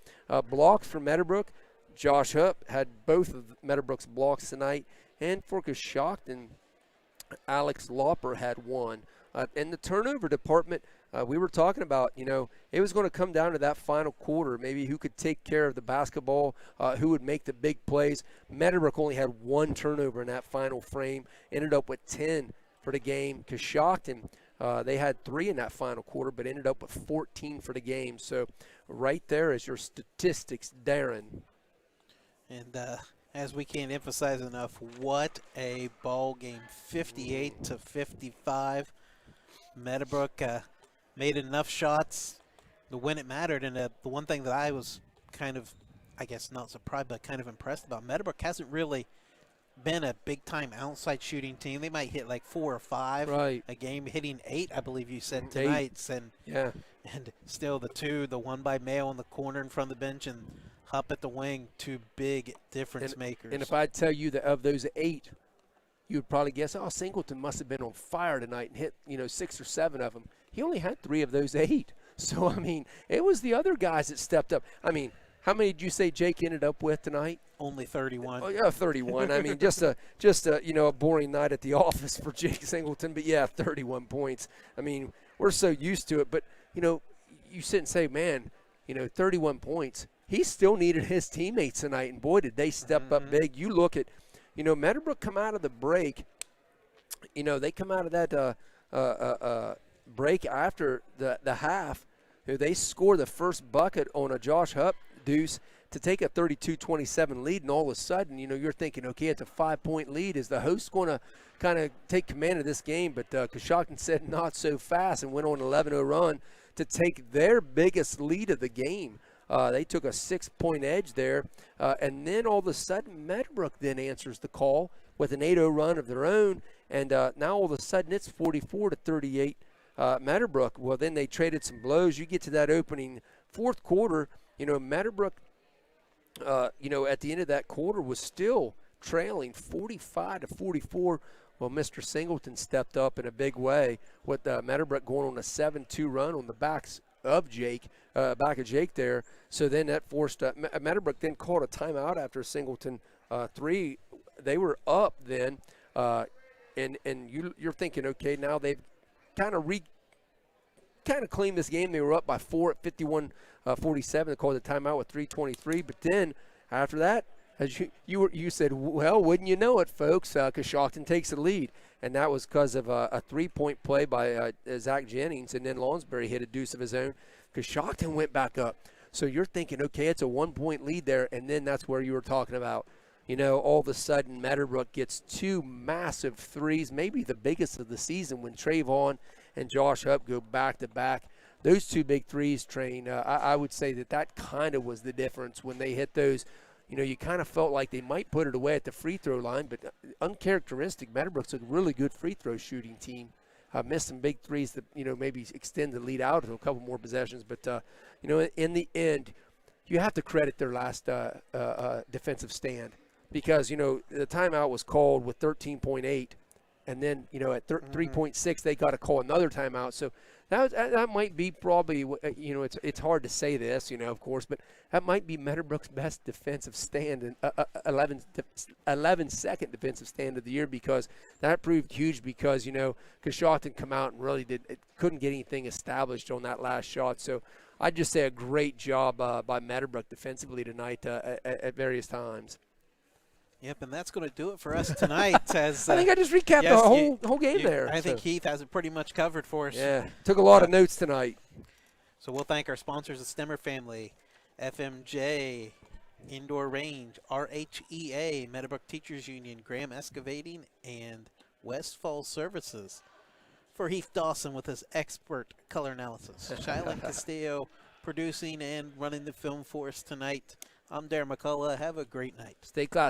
B: Blocks for Meadowbrook. Josh Hupp had both of Meadowbrook's blocks tonight. And for Coshocton, Alex Lauper had 1. In the turnover department, we were talking about, it was going to come down to that final quarter, maybe who could take care of the basketball, who would make the big plays. Meadowbrook only had 1 turnover in that final frame, ended up with 10 for the game. Coshocton, they had 3 in that final quarter, but ended up with 14 for the game. So right there is your statistics, Darren.
A: And as we can't emphasize enough, what a ball game, 58-55. Meadowbrook made enough shots to win it mattered. And the one thing that I was kind of, I guess not surprised, but kind of impressed about, Meadowbrook hasn't really been a big-time outside shooting team. They might hit like 4 or 5 a game, hitting 8, I believe you said tonight. And still the one by Mayo on the corner in front of the bench and Hupp at the wing, 2 big difference makers.
B: And if I tell you that of those 8, you would probably guess, Singleton must have been on fire tonight and hit, 6 or 7 of them. He only had 3 of those 8. So, it was the other guys that stepped up. How many did you say Jake ended up with tonight?
A: Only 31.
B: Oh, yeah, 31. just a boring night at the office for Jake Singleton. But, yeah, 31 points. We're so used to it. But, you sit and say, man, 31 points. He still needed his teammates tonight. And, boy, did they step up big. You look at, Meadowbrook come out of the break. They come out of that break after the half. They score the first bucket on a Josh Hupp deuce to take a 32-27 lead, and all of a sudden, you're thinking, okay, it's a 5-point lead. Is the host going to kind of take command of this game? But Coshocton said not so fast and went on an 11-0 run to take their biggest lead of the game. They took a 6-point edge there, and then all of a sudden, Meadowbrook then answers the call with an 8-0 run of their own, and now all of a sudden it's 44-38 Meadowbrook. Well, then they traded some blows. You get to that opening fourth quarter, Meadowbrook, at the end of that quarter was still trailing 45-44. Well, Mr. Singleton stepped up in a big way with Meadowbrook going on a 7-2 run on the back of Jake there. So then that forced Meadowbrook then called a timeout after Singleton 3. They were up then, and you're thinking, okay, now they've kind of cleaned this game. They were up by 4 at 51-47. They called the timeout with 3:23. But then after that, as you said, well, wouldn't you know it, folks? Coshocton takes the lead, and that was because of a 3-point play by Zach Jennings, and then Lonsberry hit a deuce of his own. Coshocton went back up. So you're thinking, okay, it's a 1-point lead there, and then that's where you were talking about. All of a sudden, Meadowbrook gets 2 massive threes, maybe the biggest of the season, when Trayvon and Josh Hupp go back-to-back. Those 2 big threes, Train, I would say that kind of was the difference when they hit those. You kind of felt like they might put it away at the free throw line, but uncharacteristic. Meadowbrook's a really good free throw shooting team. Missed some big threes that, maybe extend the lead out to a couple more possessions. But, in the end, you have to credit their last defensive stand because, the timeout was called with 13.8. And then, at 3.6, they got to call another timeout. So that might be probably, it's hard to say this, of course, but that might be Meadowbrook's best defensive stand and 11-second defensive stand of the year, because that proved huge because, Coshocton come out and really couldn't get anything established on that last shot. So I'd just say a great job by Meadowbrook defensively tonight at various times.
A: Yep, and that's going to do it for us tonight. As
B: I think I just recapped the whole game there.
A: I think Heath has it pretty much covered for us.
B: Yeah, took a lot of notes tonight.
A: So we'll thank our sponsors, the Stemmer family, FMJ, Indoor Range, RHEA, Meadowbrook Teachers Union, Graham Excavating, and Westfall Services. For Heath Dawson with his expert color analysis, Shylon Castillo producing and running the film for us tonight. I'm Darren McCullough. Have a great night.
B: Stay classy.